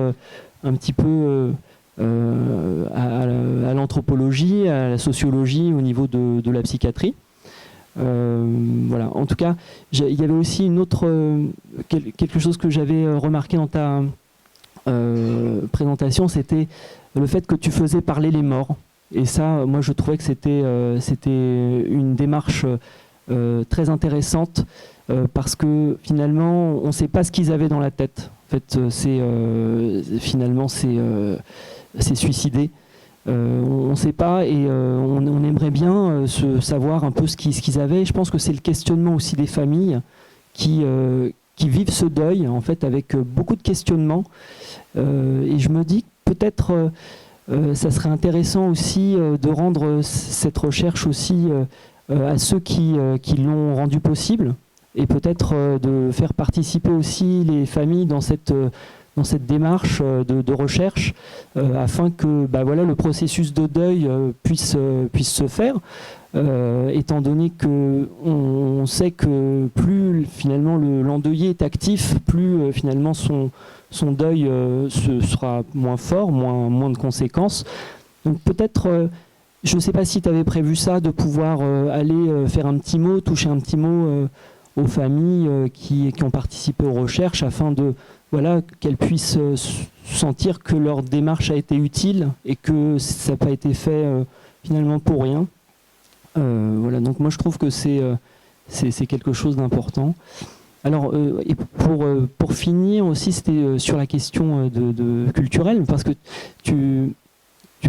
S4: un petit peu à l'anthropologie, à la sociologie au niveau de la psychiatrie. Voilà. En tout cas, il y avait aussi quelque chose que j'avais remarqué dans ta présentation, c'était le fait que tu faisais parler les morts. Et ça, moi, je trouvais que c'était une démarche très intéressante, parce que finalement, on ne sait pas ce qu'ils avaient dans la tête. En fait, finalement, c'est suicidé. On ne sait pas, et on aimerait bien savoir un peu ce qu'ils avaient. Je pense que c'est le questionnement aussi des familles qui vivent ce deuil en fait avec beaucoup de questionnements. Et je me dis que peut-être ça serait intéressant aussi de rendre cette recherche aussi à ceux qui l'ont rendu possible, et peut-être de faire participer aussi les familles dans cette démarche de recherche, afin que le processus de deuil puisse se faire, étant donné qu'on sait que plus finalement l'endeuillé est actif, plus finalement son deuil sera moins fort, moins de conséquences. Donc peut-être, je ne sais pas si tu avais prévu ça, de pouvoir aller faire un petit mot, toucher un petit mot aux familles qui ont participé aux recherches, afin qu'elles puissent sentir que leur démarche a été utile et que ça n'a pas été fait finalement pour rien. Donc moi je trouve que c'est quelque chose d'important. Alors, et pour finir aussi, c'était sur la question de culturelle, parce que tu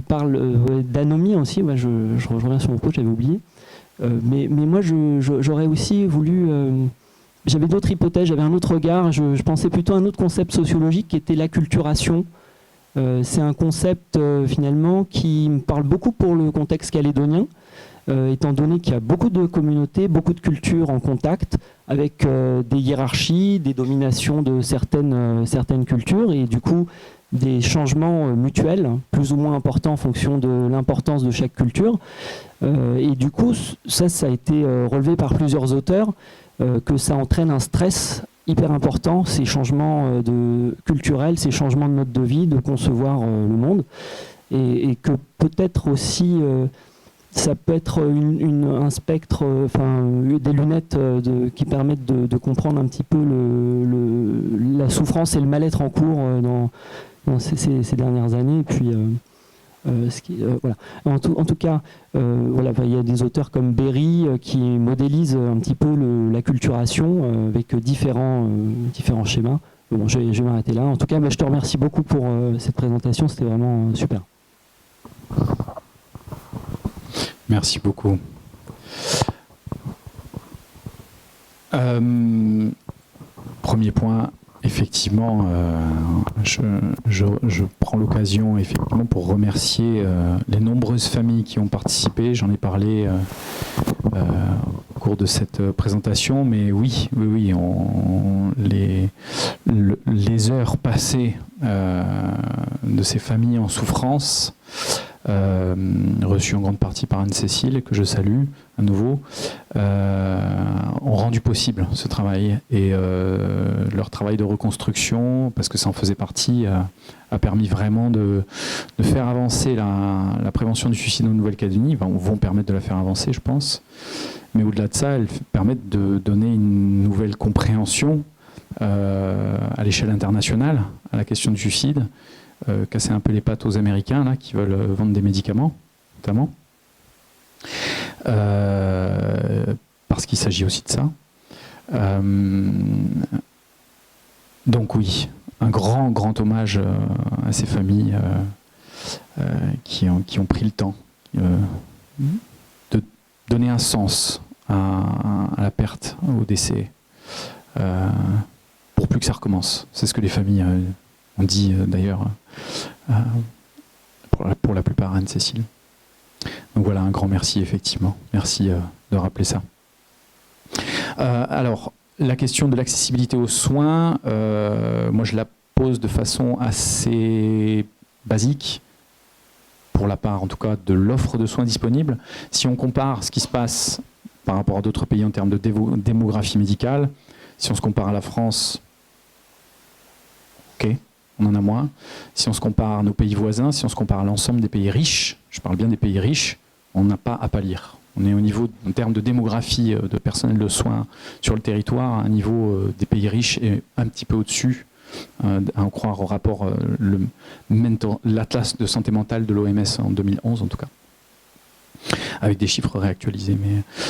S4: parles d'anomie aussi. Ouais, je reviens sur mon poste, j'avais oublié. Mais moi, j'aurais aussi voulu... j'avais d'autres hypothèses, j'avais un autre regard. Je pensais plutôt à un autre concept sociologique qui était l'acculturation. C'est un concept finalement qui me parle beaucoup pour le contexte calédonien, étant donné qu'il y a beaucoup de communautés, beaucoup de cultures en contact, avec des hiérarchies, des dominations de certaines cultures, et du coup des changements mutuels, plus ou moins importants en fonction de l'importance de chaque culture. Et du coup, ça a été relevé par plusieurs auteurs, que ça entraîne un stress hyper important, ces changements culturels, ces changements de mode de vie, de concevoir le monde, et que peut-être aussi ça peut être un spectre, des lunettes qui permettent de comprendre un petit peu la souffrance et le mal-être en cours dans ces dernières années. Et puis, voilà. En tout cas, voilà, il y a des auteurs comme Berry qui modélisent un petit peu l'acculturation avec différents schémas. Bon, je vais m'arrêter là. En tout cas, je te remercie beaucoup pour cette présentation, c'était vraiment super.
S3: Merci beaucoup. Premier point, effectivement, je prends l'occasion effectivement pour remercier les nombreuses familles qui ont participé. J'en ai parlé au cours de cette présentation, mais oui, les heures passées de ces familles en souffrance, reçues en grande partie par Anne-Cécile, que je salue à nouveau, ont rendu possible ce travail, et leur travail de reconstruction, parce que ça en faisait partie, a permis vraiment de faire avancer la prévention du suicide en Nouvelle-Calédonie, vont permettre de la faire avancer, je pense, mais au-delà de ça, elles permettent de donner une nouvelle compréhension à l'échelle internationale à la question du suicide, casser un peu les pattes aux Américains là, qui veulent vendre des médicaments, notamment. Parce qu'il s'agit aussi de ça. Donc oui, un grand hommage à ces familles qui ont pris le temps de donner un sens à la perte, au décès, pour plus que ça recommence. C'est ce que les familles ont dit d'ailleurs pour la plupart à Anne-Cécile. Donc voilà, un grand merci effectivement. Merci de rappeler ça. Alors, la question de l'accessibilité aux soins, moi je la pose de façon assez basique, pour la part en tout cas de l'offre de soins disponible. Si on compare ce qui se passe par rapport à d'autres pays en termes de démographie médicale, si on se compare à la France, ok, on en a moins. Si on se compare à nos pays voisins, si on se compare à l'ensemble des pays riches, je parle bien des pays riches, on n'a pas à pâlir. On est au niveau, en termes de démographie de personnel de soins sur le territoire, à un niveau des pays riches et un petit peu au-dessus, à en croire au rapport, l'Atlas de santé mentale de l'OMS en 2011 en tout cas, avec des chiffres réactualisés.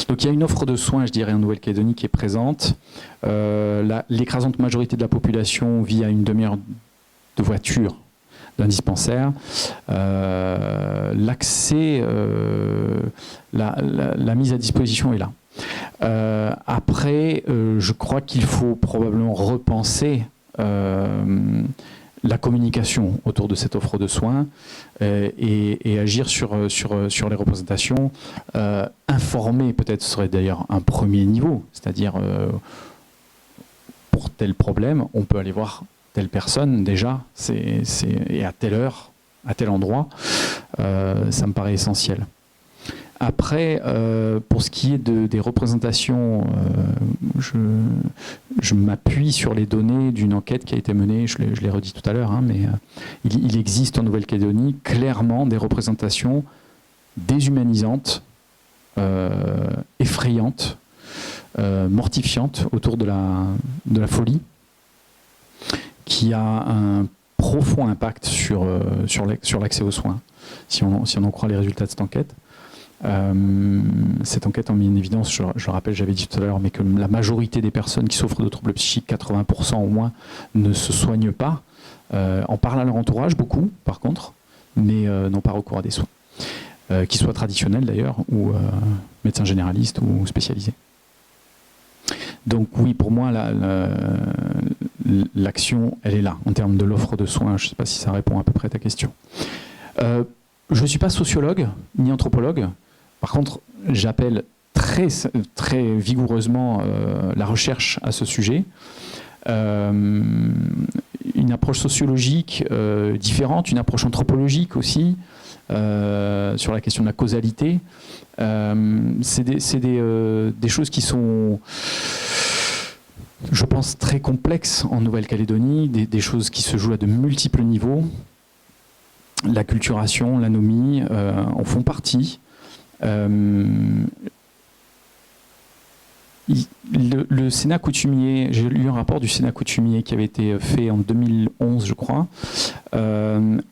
S3: Donc il y a une offre de soins, je dirais, en Nouvelle-Calédonie qui est présente. L'écrasante majorité de la population vit à une demi-heure de voiture d'un dispensaire. L'accès, la mise à disposition est là. Après, je crois qu'il faut probablement repenser la communication autour de cette offre de soins et agir sur les représentations. Informer, peut-être, serait d'ailleurs un premier niveau, c'est-à-dire pour tel problème, on peut aller voir telle personne déjà, et à telle heure, à tel endroit, ça me paraît essentiel. Après, pour ce qui est des représentations, je m'appuie sur les données d'une enquête qui a été menée, je l'ai redit tout à l'heure, hein, mais il existe en Nouvelle-Calédonie clairement des représentations déshumanisantes, effrayantes, mortifiantes autour de la folie, qui a un profond impact sur l'accès aux soins, si on en croit les résultats de cette enquête. Cette enquête a mis en évidence, je rappelle, j'avais dit tout à l'heure, mais que la majorité des personnes qui souffrent de troubles psychiques, 80% au moins, ne se soignent pas. En parlent à leur entourage, beaucoup, par contre, mais n'ont pas recours à des soins. Qu'ils soient traditionnels d'ailleurs, ou médecins généralistes ou spécialisés. Donc oui, pour moi, l'action, elle est là, en termes de l'offre de soins. Je ne sais pas si ça répond à peu près à ta question. Je ne suis pas sociologue, ni anthropologue. Par contre, j'appelle très, très vigoureusement la recherche à ce sujet. Une approche sociologique différente, une approche anthropologique aussi, sur la question de la causalité. C'est des choses qui sont, je pense, très complexes en Nouvelle-Calédonie, des choses qui se jouent à de multiples niveaux. L'acculturation, l'anomie en font partie. Le Sénat coutumier, j'ai lu un rapport du Sénat coutumier qui avait été fait en 2011, je crois,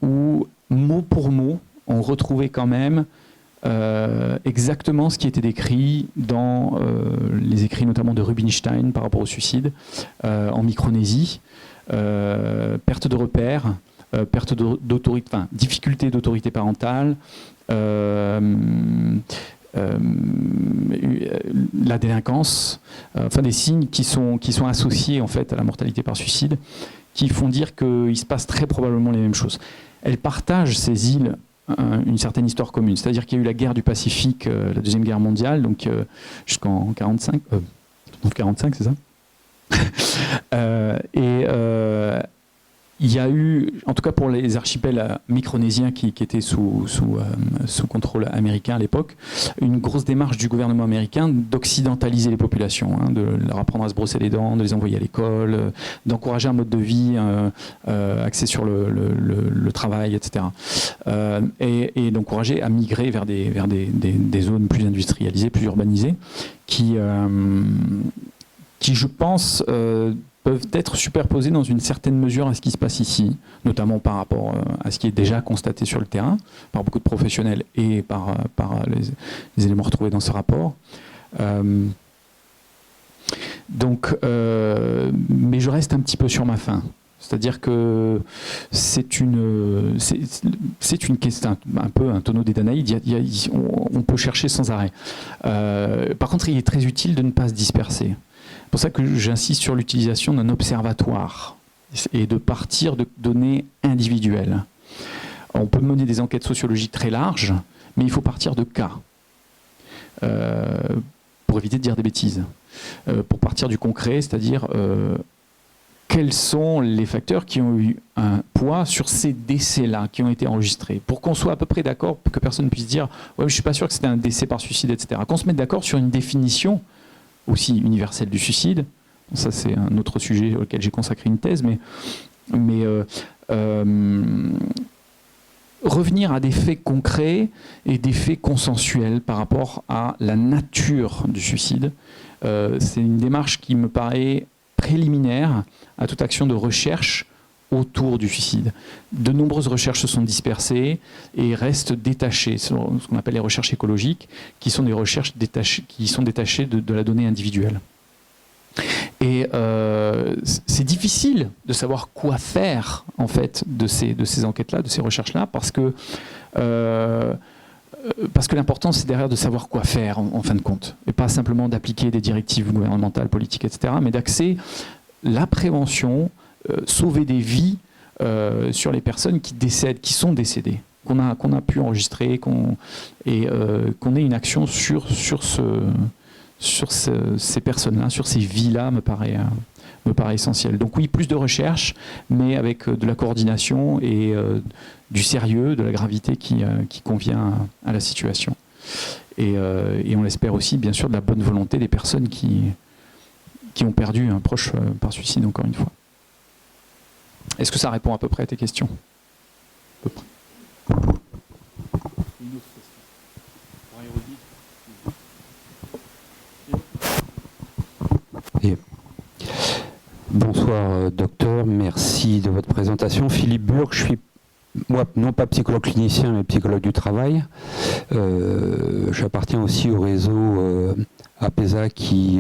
S3: où mot pour mot, on retrouvait quand même exactement ce qui était décrit dans les écrits notamment de Rubinstein par rapport au suicide en Micronésie, perte de repères, perte d'autorité, enfin, difficulté d'autorité parentale, la délinquance, enfin des signes qui sont associés en fait à la mortalité par suicide, qui font dire qu'il se passe très probablement les mêmes choses. Elles partagent ces îles une certaine histoire commune, c'est-à-dire qu'il y a eu la guerre du Pacifique, la Deuxième Guerre mondiale, donc jusqu'en 45, 45 c'est ça. Il y a eu, en tout cas pour les archipels micronésiens qui étaient sous contrôle américain à l'époque, une grosse démarche du gouvernement américain d'occidentaliser les populations, de leur apprendre à se brosser les dents, de les envoyer à l'école, d'encourager un mode de vie axé sur le travail, etc. Et d'encourager à migrer vers des zones plus industrialisées, plus urbanisées, qui je pense, peuvent être superposés dans une certaine mesure à ce qui se passe ici, notamment par rapport à ce qui est déjà constaté sur le terrain, par beaucoup de professionnels et par les éléments retrouvés dans ce rapport. Mais je reste un petit peu sur ma faim. C'est-à-dire que c'est une question, un peu un tonneau des Danaïdes, on peut chercher sans arrêt. Par contre, il est très utile de ne pas se disperser. C'est pour ça que j'insiste sur l'utilisation d'un observatoire et de partir de données individuelles. On peut mener des enquêtes sociologiques très larges, mais il faut partir de cas pour éviter de dire des bêtises. Pour partir du concret, c'est-à-dire quels sont les facteurs qui ont eu un poids sur ces décès-là qui ont été enregistrés, pour qu'on soit à peu près d'accord, que personne ne puisse dire « ouais, je ne suis pas sûr que c'était un décès par suicide, etc. » Qu'on se mette d'accord sur une définition aussi universelle du suicide. Ça, c'est un autre sujet auquel j'ai consacré une thèse, mais revenir à des faits concrets et des faits consensuels par rapport à la nature du suicide, c'est une démarche qui me paraît préliminaire à toute action de recherche autour du suicide. De nombreuses recherches se sont dispersées et restent détachées, ce qu'on appelle les recherches écologiques, qui sont des recherches détachées de la donnée individuelle. Et c'est difficile de savoir quoi faire en fait de ces enquêtes-là, de ces recherches-là, parce que l'important c'est derrière de savoir quoi faire en fin de compte, et pas simplement d'appliquer des directives gouvernementales, politiques, etc., mais d'axer la prévention, sauver des vies sur les personnes qui décèdent, qui sont décédées, qu'on a pu enregistrer, qu'on ait une action sur ces personnes-là, sur ces vies-là, me paraît essentiel. Donc oui, plus de recherche, mais avec de la coordination et du sérieux, de la gravité qui convient à la situation. Et on l'espère aussi, bien sûr, de la bonne volonté des personnes qui ont perdu un proche par suicide, encore une fois. Est-ce que ça répond à peu près à tes questions ? À peu près.
S5: Bonsoir docteur, merci de votre présentation. Philippe Burg, je suis moi, non pas psychologue clinicien, mais psychologue du travail. J'appartiens aussi au réseau APESA qui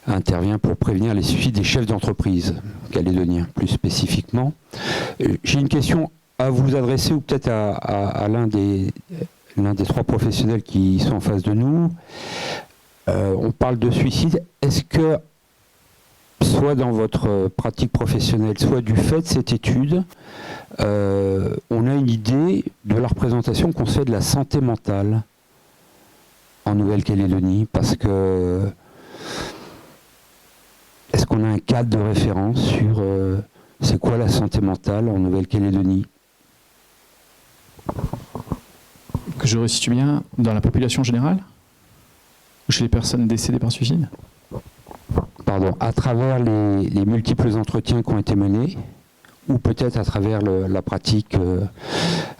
S5: intervient pour prévenir les suicides des chefs d'entreprise calédoniens, plus spécifiquement. J'ai une question à vous adresser, ou peut-être à l'un des trois professionnels qui sont en face de nous. On parle de suicide. Est-ce que, soit dans votre pratique professionnelle, soit du fait de cette étude, on a une idée de la représentation qu'on se fait de la santé mentale en Nouvelle-Calédonie? Parce que est-ce qu'on a un cadre de référence sur c'est quoi la santé mentale en Nouvelle-Calédonie?
S3: Que je resitue bien, dans la population générale? Ou chez les personnes décédées par suicide?
S5: Pardon, à travers les multiples entretiens qui ont été menés, ou peut-être à travers la pratique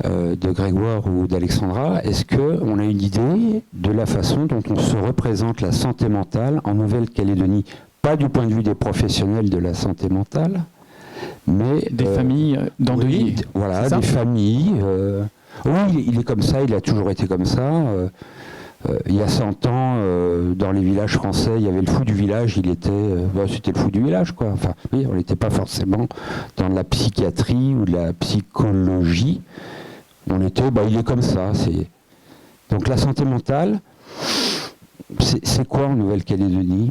S5: de Grégoire ou d'Alexandra, est-ce qu'on a une idée de la façon dont on se représente la santé mentale en Nouvelle-Calédonie? Pas du point de vue des professionnels de la santé mentale, mais...
S3: Des familles d'endeuillés.
S5: Oui, voilà, des familles. Oui, il est comme ça, il a toujours été comme ça. Il y a 100 ans, dans les villages français, il y avait le fou du village, c'était le fou du village, quoi. Enfin, oui, on n'était pas forcément dans de la psychiatrie ou de la psychologie. On était, il est comme ça. Donc la santé mentale, c'est quoi en Nouvelle-Calédonie?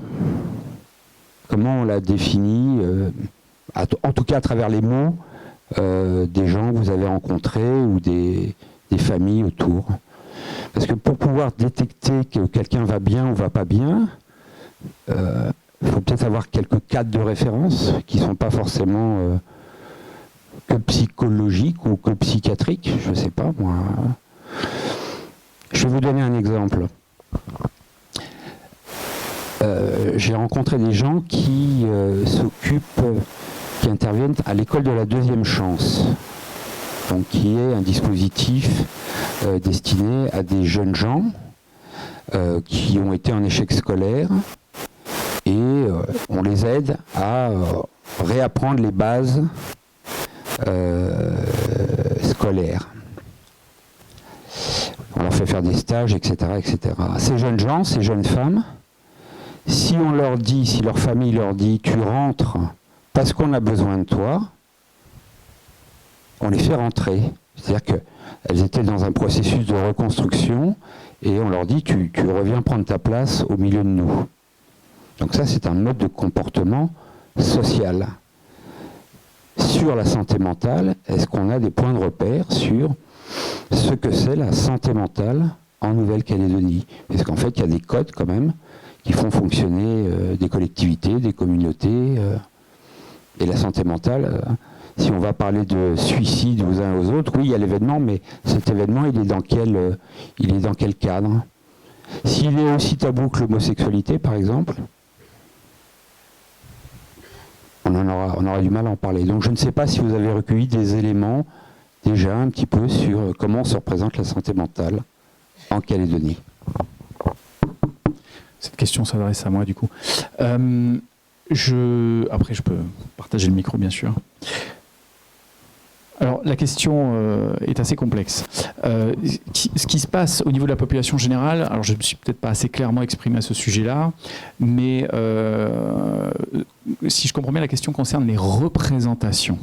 S5: Comment on la définit, en tout cas à travers les mots des gens que vous avez rencontrés ou des familles autour? Parce que pour pouvoir détecter que quelqu'un va bien ou va pas bien, il faut peut-être avoir quelques cadres de référence qui ne sont pas forcément que psychologiques ou que psychiatriques, je ne sais pas moi. Je vais vous donner un exemple. J'ai rencontré des gens qui interviennent à l'école de la deuxième chance. Donc, qui est un dispositif destiné à des jeunes gens qui ont été en échec scolaire et on les aide à réapprendre les bases scolaires. On leur fait faire des stages, etc., etc. Ces jeunes gens, ces jeunes femmes, si on leur dit, si leur famille leur dit « tu rentres parce qu'on a besoin de toi », on les fait rentrer. C'est-à-dire qu'elles étaient dans un processus de reconstruction et on leur dit tu reviens prendre ta place au milieu de nous. Donc ça, c'est un mode de comportement social. Sur la santé mentale, est-ce qu'on a des points de repère sur ce que c'est la santé mentale en Nouvelle-Calédonie? Parce qu'en fait, il y a des codes quand même qui font fonctionner des collectivités, des communautés. Et la santé mentale... Si on va parler de suicide aux uns aux autres, oui, il y a l'événement, mais cet événement, il est dans quel cadre? S'il est aussi tabou que l'homosexualité, par exemple, on aura du mal à en parler. Donc je ne sais pas si vous avez recueilli des éléments déjà un petit peu sur comment se représente la santé mentale en Calédonie.
S3: Cette question s'adresse à moi, du coup. Après, je peux partager le micro, bien sûr. Alors, la question est assez complexe. Ce qui se passe au niveau de la population générale, alors je ne me suis peut-être pas assez clairement exprimé à ce sujet-là, mais si je comprends bien, la question concerne les représentations.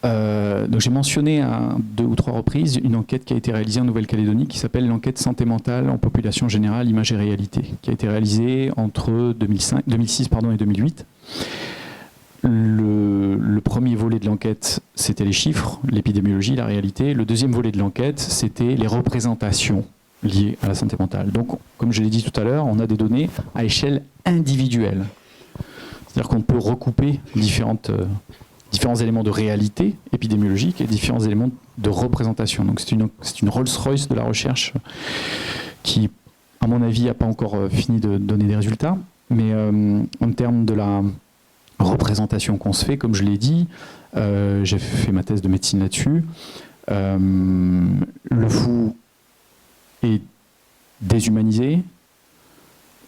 S3: Donc j'ai mentionné à 2 ou 3 reprises une enquête qui a été réalisée en Nouvelle-Calédonie qui s'appelle l'enquête santé mentale en population générale, images et réalité, qui a été réalisée entre 2006 et 2008. Le premier volet de l'enquête, c'était les chiffres, l'épidémiologie, la réalité. Le deuxième volet de l'enquête, c'était les représentations liées à la santé mentale. Donc, comme je l'ai dit tout à l'heure, on a des données à échelle individuelle. C'est-à-dire qu'on peut recouper différents éléments de réalité épidémiologique et différents éléments de représentation. Donc, c'est une Rolls-Royce de la recherche qui, à mon avis, n'a pas encore fini de donner des résultats. Mais en termes de la représentation qu'on se fait, comme je l'ai dit, j'ai fait ma thèse de médecine là-dessus. Le fou est déshumanisé,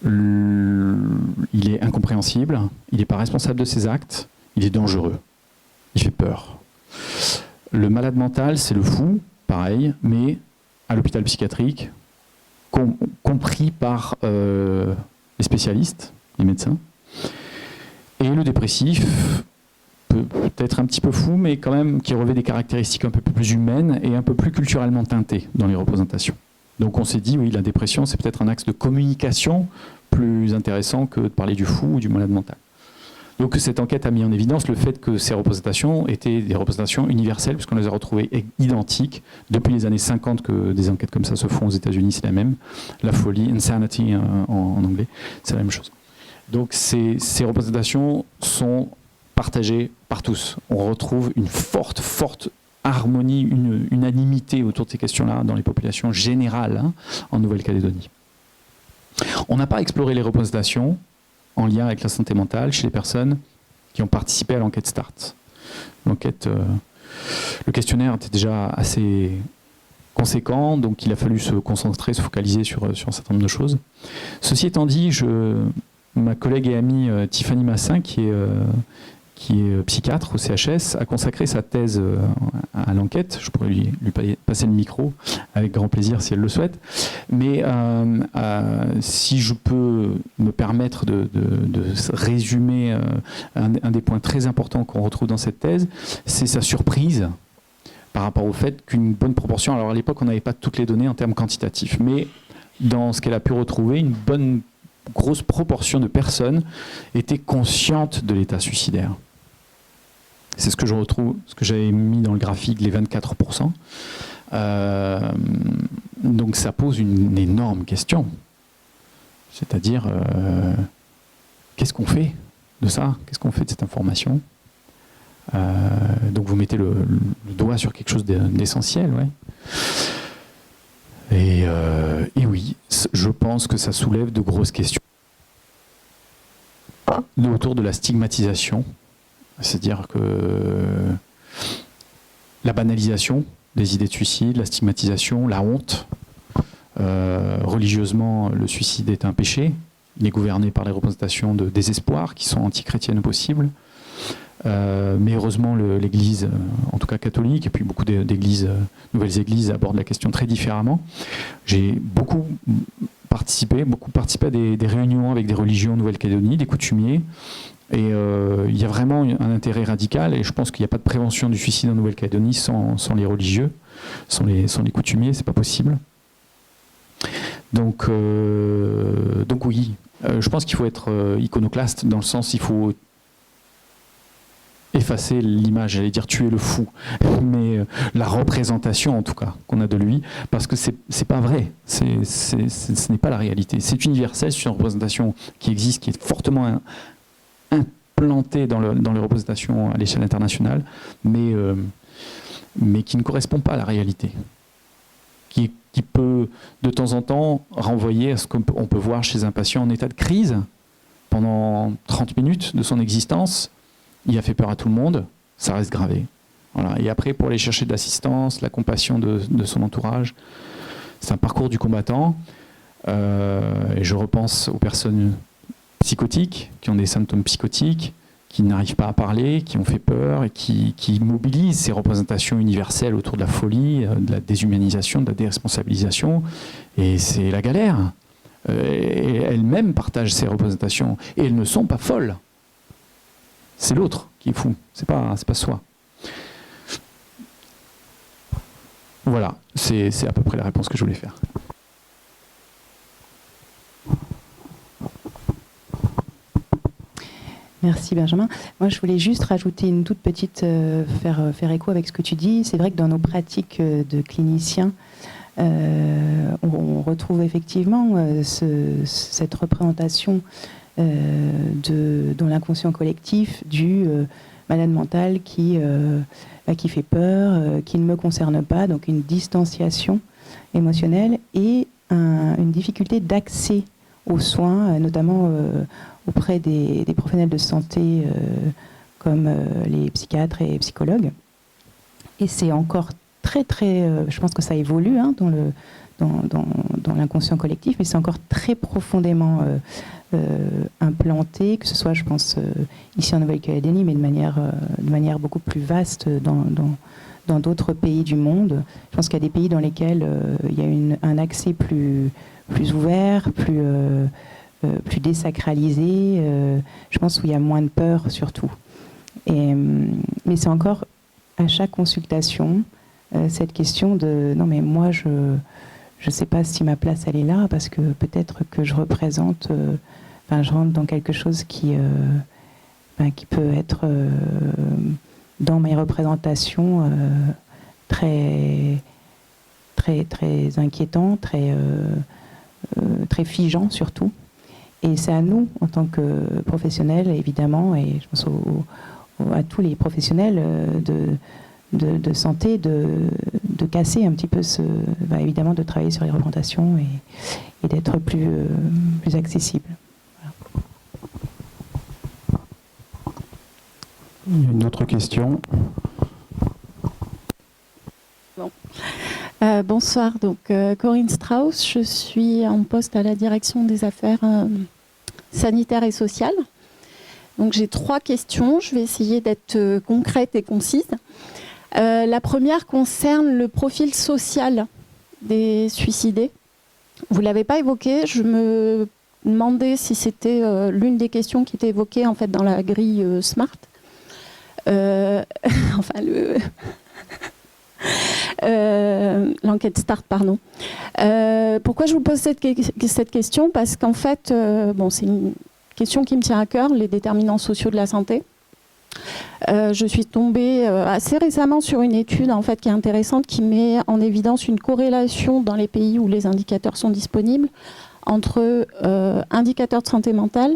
S3: il est incompréhensible, il n'est pas responsable de ses actes, il est dangereux, il fait peur. Le malade mental, c'est le fou, pareil, mais à l'hôpital psychiatrique, compris par les spécialistes, les médecins. Et le dépressif peut être un petit peu fou, mais quand même qui revêt des caractéristiques un peu plus humaines et un peu plus culturellement teintées dans les représentations. Donc on s'est dit, oui, la dépression, c'est peut-être un axe de communication plus intéressant que de parler du fou ou du malade mental. Donc cette enquête a mis en évidence le fait que ces représentations étaient des représentations universelles, puisqu'on les a retrouvées identiques. Depuis les années 50 que des enquêtes comme ça se font aux États-Unis, c'est la même. La folie, insanity en anglais, c'est la même chose. Donc ces représentations sont partagées par tous. On retrouve une forte harmonie, une unanimité autour de ces questions-là dans les populations générales en Nouvelle-Calédonie. On n'a pas exploré les représentations en lien avec la santé mentale chez les personnes qui ont participé à l'enquête START. L'enquête, le questionnaire était déjà assez conséquent, donc il a fallu se concentrer, se focaliser sur un certain nombre de choses. Ceci étant dit, ma collègue et amie Tiffany Massin, qui est psychiatre au CHS, a consacré sa thèse à l'enquête. Je pourrais lui passer le micro avec grand plaisir si elle le souhaite. Mais si je peux me permettre de résumer un des points très importants qu'on retrouve dans cette thèse, c'est sa surprise par rapport au fait qu'une bonne proportion, alors à l'époque on n'avait pas toutes les données en termes quantitatifs, mais dans ce qu'elle a pu retrouver, une bonne grosse proportion de personnes étaient conscientes de l'état suicidaire. C'est ce que je retrouve, ce que j'avais mis dans le graphique, les 24%. Donc ça pose une énorme question. C'est-à-dire, qu'est-ce qu'on fait de ça? Qu'est-ce qu'on fait de cette information? Donc vous mettez le doigt sur quelque chose d'essentiel, ouais. Et oui, je pense que ça soulève de grosses questions autour de la stigmatisation, c'est-à-dire que la banalisation des idées de suicide, la stigmatisation, la honte. Religieusement, le suicide est un péché. Il est gouverné par les représentations de désespoir qui sont anti-chrétiennes possibles. Mais heureusement, l'Église, en tout cas catholique, et puis beaucoup d'églises, nouvelles églises abordent la question très différemment. J'ai beaucoup participé à des réunions avec des religions en Nouvelle-Calédonie, des coutumiers, et il y a vraiment un intérêt radical, et je pense qu'il n'y a pas de prévention du suicide en Nouvelle-Calédonie sans les religieux, sans les coutumiers, c'est pas possible. Donc oui, je pense qu'il faut être iconoclaste, dans le sens il faut effacer l'image, j'allais dire tuer le fou, mais la représentation en tout cas qu'on a de lui, parce que c'est pas vrai, ce n'est pas la réalité. C'est universel, c'est une représentation qui existe, qui est fortement implantée dans les représentations à l'échelle internationale, mais qui ne correspond pas à la réalité, qui peut de temps en temps renvoyer à ce qu'on peut voir chez un patient en état de crise pendant 30 minutes de son existence. Il a fait peur à tout le monde, ça reste gravé. Voilà. Et après, pour aller chercher de l'assistance, la compassion de son entourage, c'est un parcours du combattant. Et je repense aux personnes psychotiques, qui ont des symptômes psychotiques, qui n'arrivent pas à parler, qui ont fait peur et qui mobilisent ces représentations universelles autour de la folie, de la déshumanisation, de la déresponsabilisation. Et c'est la galère. Et elles-mêmes partagent ces représentations. Et elles ne sont pas folles. C'est l'autre qui est fou, c'est pas soi. Voilà, c'est à peu près la réponse que je voulais faire.
S1: Merci Benjamin. Moi je voulais juste rajouter une toute petite, faire écho avec ce que tu dis. C'est vrai que dans nos pratiques de cliniciens, on retrouve effectivement cette représentation dans l'inconscient collectif du malade mental qui fait peur, qui ne me concerne pas, donc une distanciation émotionnelle et une difficulté d'accès aux soins, notamment auprès des professionnels de santé comme les psychiatres et psychologues. Et c'est encore très, je pense que ça évolue dans l'inconscient collectif, mais c'est encore très profondément implanté, que ce soit, je pense, ici en Nouvelle-Calédonie, mais de manière beaucoup plus vaste dans d'autres pays du monde. Je pense qu'il y a des pays dans lesquels il y a un accès plus ouvert, plus désacralisé, je pense où il y a moins de peur surtout. Mais c'est encore à chaque consultation cette question de non mais moi je sais pas si ma place elle est là parce que peut-être que je représente, je rentre dans quelque chose qui peut être dans mes représentations très inquiétant, très figeant surtout. Et c'est à nous, en tant que professionnels, évidemment, et je pense à tous les professionnels de santé, de casser un petit peu évidemment, de travailler sur les représentations et d'être plus accessible.
S2: Il y a une autre question.
S6: Bon. Bonsoir, donc Corinne Strauss, je suis en poste à la direction des affaires sanitaires et sociales. Donc j'ai 3 questions, je vais essayer d'être concrète et concise. La première concerne le profil social des suicidés. Vous ne l'avez pas évoqué, je me demandais si c'était l'une des questions qui était évoquée en fait, dans la grille SMART. L'enquête START, pardon. Pourquoi je vous pose cette question? Parce qu'en fait, c'est une question qui me tient à cœur, les déterminants sociaux de la santé. Je suis tombée assez récemment sur une étude en fait, qui est intéressante, qui met en évidence une corrélation dans les pays où les indicateurs sont disponibles entre indicateurs de santé mentale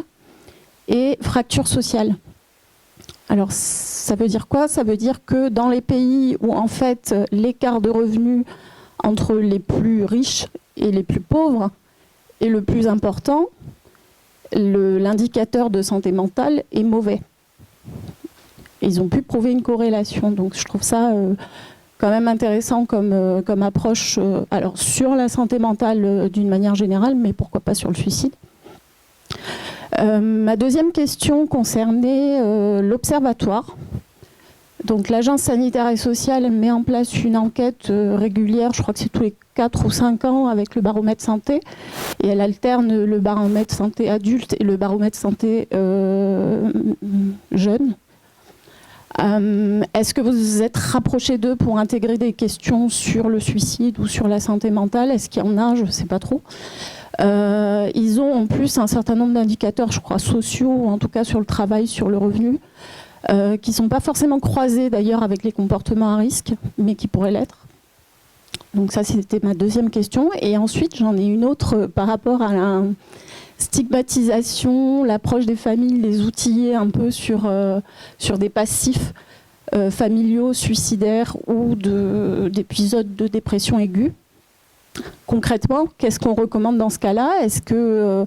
S6: et fracture sociale. Alors, ça veut dire quoi? Ça veut dire que dans les pays où, en fait, l'écart de revenus entre les plus riches et les plus pauvres est le plus important, l'indicateur de santé mentale est mauvais. Et ils ont pu prouver une corrélation. Donc, je trouve ça quand même intéressant comme approche alors, sur la santé mentale d'une manière générale, mais pourquoi pas sur le suicide. Ma deuxième question concernait l'observatoire. Donc l'Agence sanitaire et sociale met en place une enquête régulière, je crois que c'est tous les 4 ou 5 ans avec le baromètre santé, et elle alterne le baromètre santé adulte et le baromètre santé jeune. Est-ce que vous vous êtes rapproché d'eux pour intégrer des questions sur le suicide ou sur la santé mentale? Est-ce qu'il y en a? Je ne sais pas trop. Ils ont en plus un certain nombre d'indicateurs, je crois, sociaux, ou en tout cas sur le travail, sur le revenu, qui ne sont pas forcément croisés d'ailleurs avec les comportements à risque, mais qui pourraient l'être. Donc ça, c'était ma deuxième question. Et ensuite, j'en ai une autre par rapport à la stigmatisation, l'approche des familles, les outiller un peu sur des passifs familiaux, suicidaires ou d'épisodes de dépression aiguë. Concrètement, qu'est-ce qu'on recommande dans ce cas-là? Est-ce que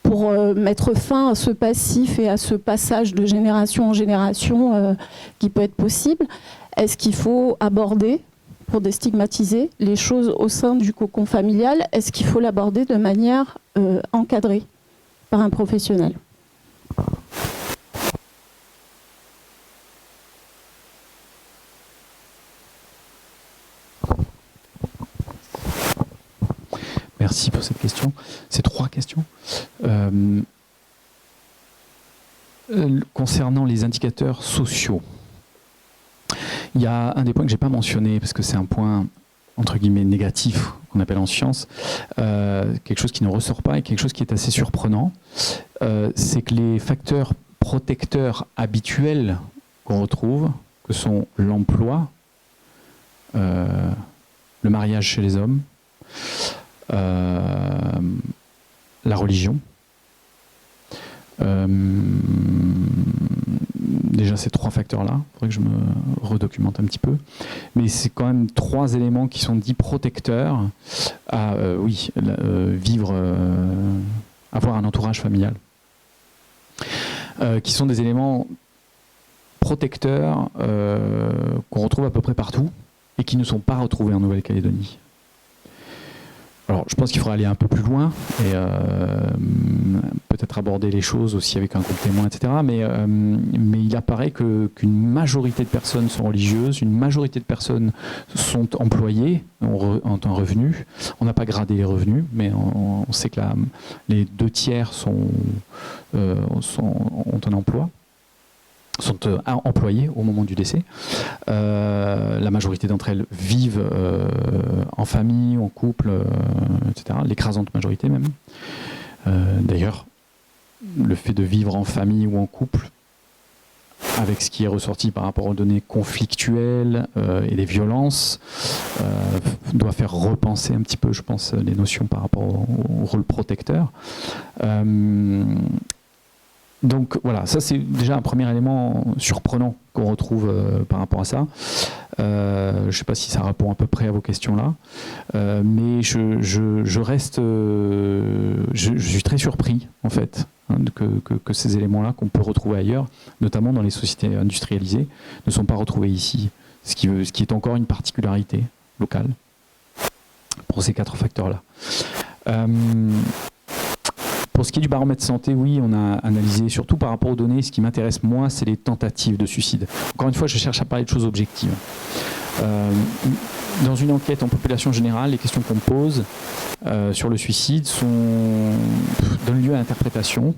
S6: pour mettre fin à ce passif et à ce passage de génération en génération qui peut être possible, est-ce qu'il faut aborder, pour déstigmatiser, les choses au sein du cocon familial? Est-ce qu'il faut l'aborder de manière encadrée par un professionnel?
S3: Merci pour cette question. Ces 3 questions. Concernant les indicateurs sociaux, il y a un des points que je n'ai pas mentionné, parce que c'est un point, entre guillemets, négatif, qu'on appelle en science, quelque chose qui ne ressort pas et quelque chose qui est assez surprenant, c'est que les facteurs protecteurs habituels qu'on retrouve, que sont l'emploi, le mariage chez les hommes, la religion. Déjà ces 3 facteurs-là, il faudrait que je me redocumente un petit peu. Mais c'est quand même 3 éléments qui sont dits protecteurs à vivre, avoir un entourage familial. Qui sont des éléments protecteurs qu'on retrouve à peu près partout et qui ne sont pas retrouvés en Nouvelle-Calédonie. Alors, je pense qu'il faudra aller un peu plus loin et peut-être aborder les choses aussi avec un groupe témoin, etc. Mais il apparaît qu'une majorité de personnes sont religieuses, une majorité de personnes sont employées en revenu. On n'a pas gradé les revenus, mais on sait que les 2/3 ont un emploi, sont employées au moment du décès. La majorité d'entre elles vivent en famille, en couple, etc. L'écrasante majorité même. D'ailleurs, le fait de vivre en famille ou en couple, avec ce qui est ressorti par rapport aux données conflictuelles et des violences, doit faire repenser un petit peu, je pense, les notions par rapport au rôle protecteur. Donc voilà, ça c'est déjà un premier élément surprenant qu'on retrouve par rapport à ça. Je ne sais pas si ça répond à peu près à vos questions là, mais je reste, je suis très surpris en fait que ces éléments-là qu'on peut retrouver ailleurs, notamment dans les sociétés industrialisées, ne sont pas retrouvés ici, ce qui est encore une particularité locale pour ces 4 facteurs-là. Pour ce qui est du baromètre santé, oui, on a analysé, surtout par rapport aux données, ce qui m'intéresse moi, c'est les tentatives de suicide. Encore une fois, je cherche à parler de choses objectives. Dans une enquête en population générale, les questions qu'on pose sur le suicide donnent lieu à interprétation.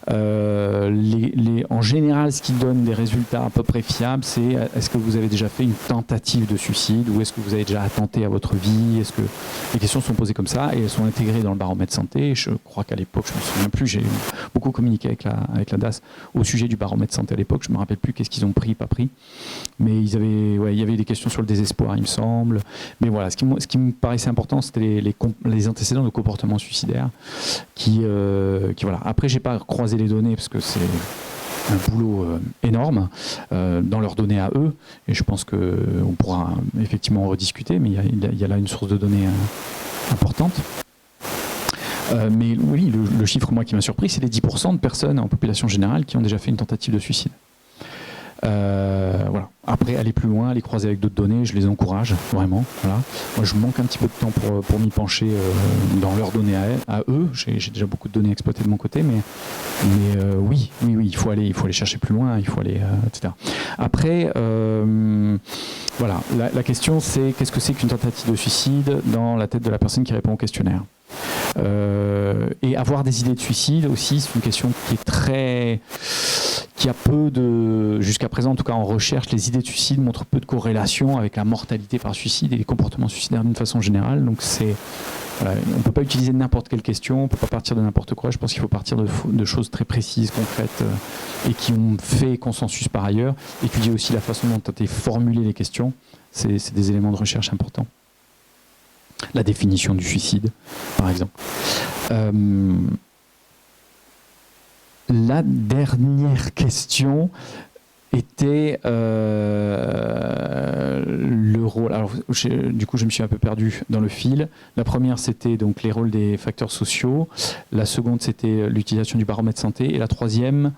S3: En général, ce qui donne des résultats à peu près fiables, c'est est-ce que vous avez déjà fait une tentative de suicide ou est-ce que vous avez déjà attenté à votre vie? Est-ce que les questions sont posées comme ça et elles sont intégrées dans le baromètre santé? Je crois qu'à l'époque, je ne me souviens plus, j'ai beaucoup communiqué avec la DAS au sujet du baromètre santé à l'époque. Je ne me rappelle plus qu'est-ce qu'ils ont pris, pas pris, mais il y avait des questions sur le désespoir, il me semble. Mais voilà, ce qui me paraissait important, c'était les antécédents de comportement suicidaire qui voilà. Après, j'ai pas croisé les données parce que c'est un boulot énorme dans leurs données à eux, et je pense qu'on pourra effectivement en rediscuter, mais il y a là une source de données importante. Mais oui, le chiffre moi qui m'a surpris, c'est les 10% de personnes en population générale qui ont déjà fait une tentative de suicide. Voilà. Après, aller plus loin, aller croiser avec d'autres données, je les encourage vraiment. Voilà. Moi, je manque un petit peu de temps pour m'y pencher dans leurs données à eux. J'ai déjà beaucoup de données exploitées de mon côté, mais oui, il faut aller chercher plus loin, il faut aller, etc. Après, voilà, la question c'est qu'est-ce que c'est qu'une tentative de suicide dans la tête de la personne qui répond au questionnaire. Et avoir des idées de suicide aussi, c'est une question qui a peu de, jusqu'à présent en tout cas en recherche, les idées de suicide montrent peu de corrélation avec la mortalité par suicide et les comportements suicidaires d'une façon générale. Donc voilà, on ne peut pas utiliser n'importe quelle question, on ne peut pas partir de n'importe quoi. Je pense qu'il faut partir de choses très précises, concrètes et qui ont fait consensus par ailleurs. Étudier aussi la façon dont ont été formulées les questions, c'est des éléments de recherche importants. La définition du suicide, par exemple. La dernière question était le rôle. Alors, du coup, je me suis un peu perdu dans le fil. La première, c'était donc les rôles des facteurs sociaux. La seconde, c'était l'utilisation du baromètre santé. Et la troisième,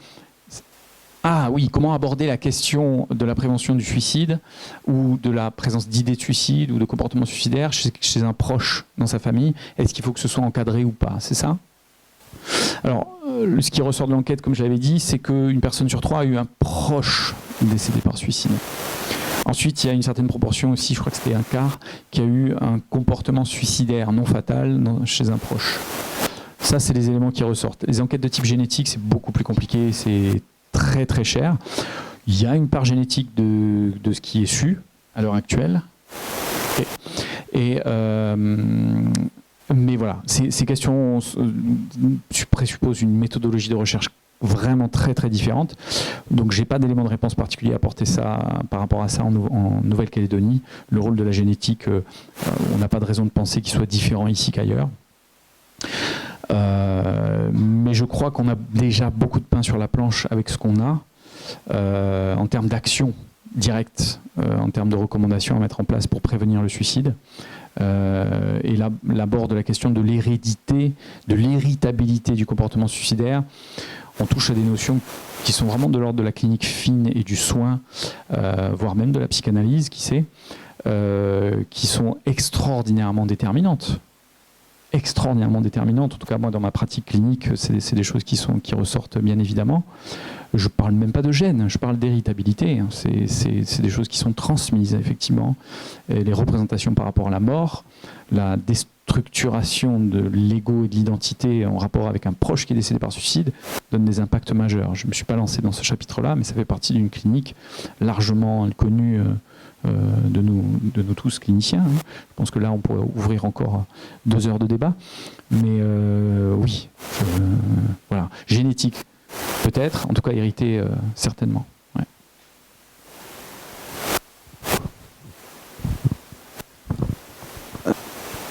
S3: oui, comment aborder la question de la prévention du suicide ou de la présence d'idées de suicide ou de comportements suicidaires chez un proche dans sa famille. Est-ce qu'il faut que ce soit encadré ou pas? C'est ça? Alors, ce qui ressort de l'enquête, comme je l'avais dit, c'est qu'une personne sur 3 a eu un proche décédé par suicide. Ensuite, il y a une certaine proportion aussi, je crois que c'était un quart, qui a eu un comportement suicidaire non fatal chez un proche. Ça, c'est les éléments qui ressortent. Les enquêtes de type génétique, c'est beaucoup plus compliqué, c'est très très cher. Il y a une part génétique de ce qui est su à l'heure actuelle. Mais voilà, ces questions présupposent une méthodologie de recherche vraiment très très différente. Donc j'ai pas d'élément de réponse particulier à apporter par rapport à ça en Nouvelle-Calédonie. Le rôle de la génétique, on n'a pas de raison de penser qu'il soit différent ici qu'ailleurs. Mais je crois qu'on a déjà beaucoup de pain sur la planche avec ce qu'on a en termes d'action directe, en termes de recommandations à mettre en place pour prévenir le suicide. Et là aborde la question de l'hérédité, de l'héritabilité du comportement suicidaire. On touche à des notions qui sont vraiment de l'ordre de la clinique fine et du soin, voire même de la psychanalyse, qui sait, qui sont extraordinairement déterminantes. extraordinairement déterminantes. En tout cas, moi, dans ma pratique clinique, c'est des choses qui ressortent bien évidemment. Je ne parle même pas de gènes, je parle d'héritabilité. C'est des choses qui sont transmises, effectivement. Et les représentations par rapport à la mort, la déstructuration de l'ego et de l'identité en rapport avec un proche qui est décédé par suicide donnent des impacts majeurs. Je ne me suis pas lancé dans ce chapitre-là, mais ça fait partie d'une clinique largement connue de nous tous cliniciens. Je pense que là, on pourrait ouvrir encore 2 heures de débat. Mais oui, voilà. Génétique, peut-être, en tout cas hérité, certainement. Ouais.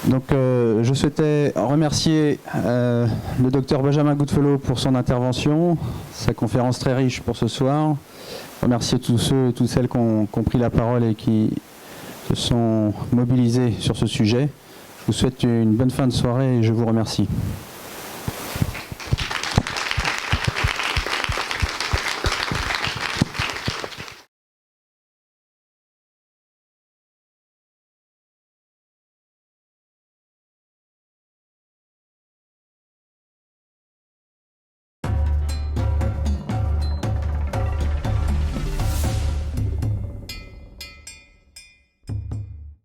S2: Donc je souhaitais remercier le docteur Benjamin Goodfellow pour son intervention, sa conférence très riche pour ce soir. Remercier tous ceux et toutes celles qui ont pris la parole et qui se sont mobilisés sur ce sujet. Je vous souhaite une bonne fin de soirée et je vous remercie.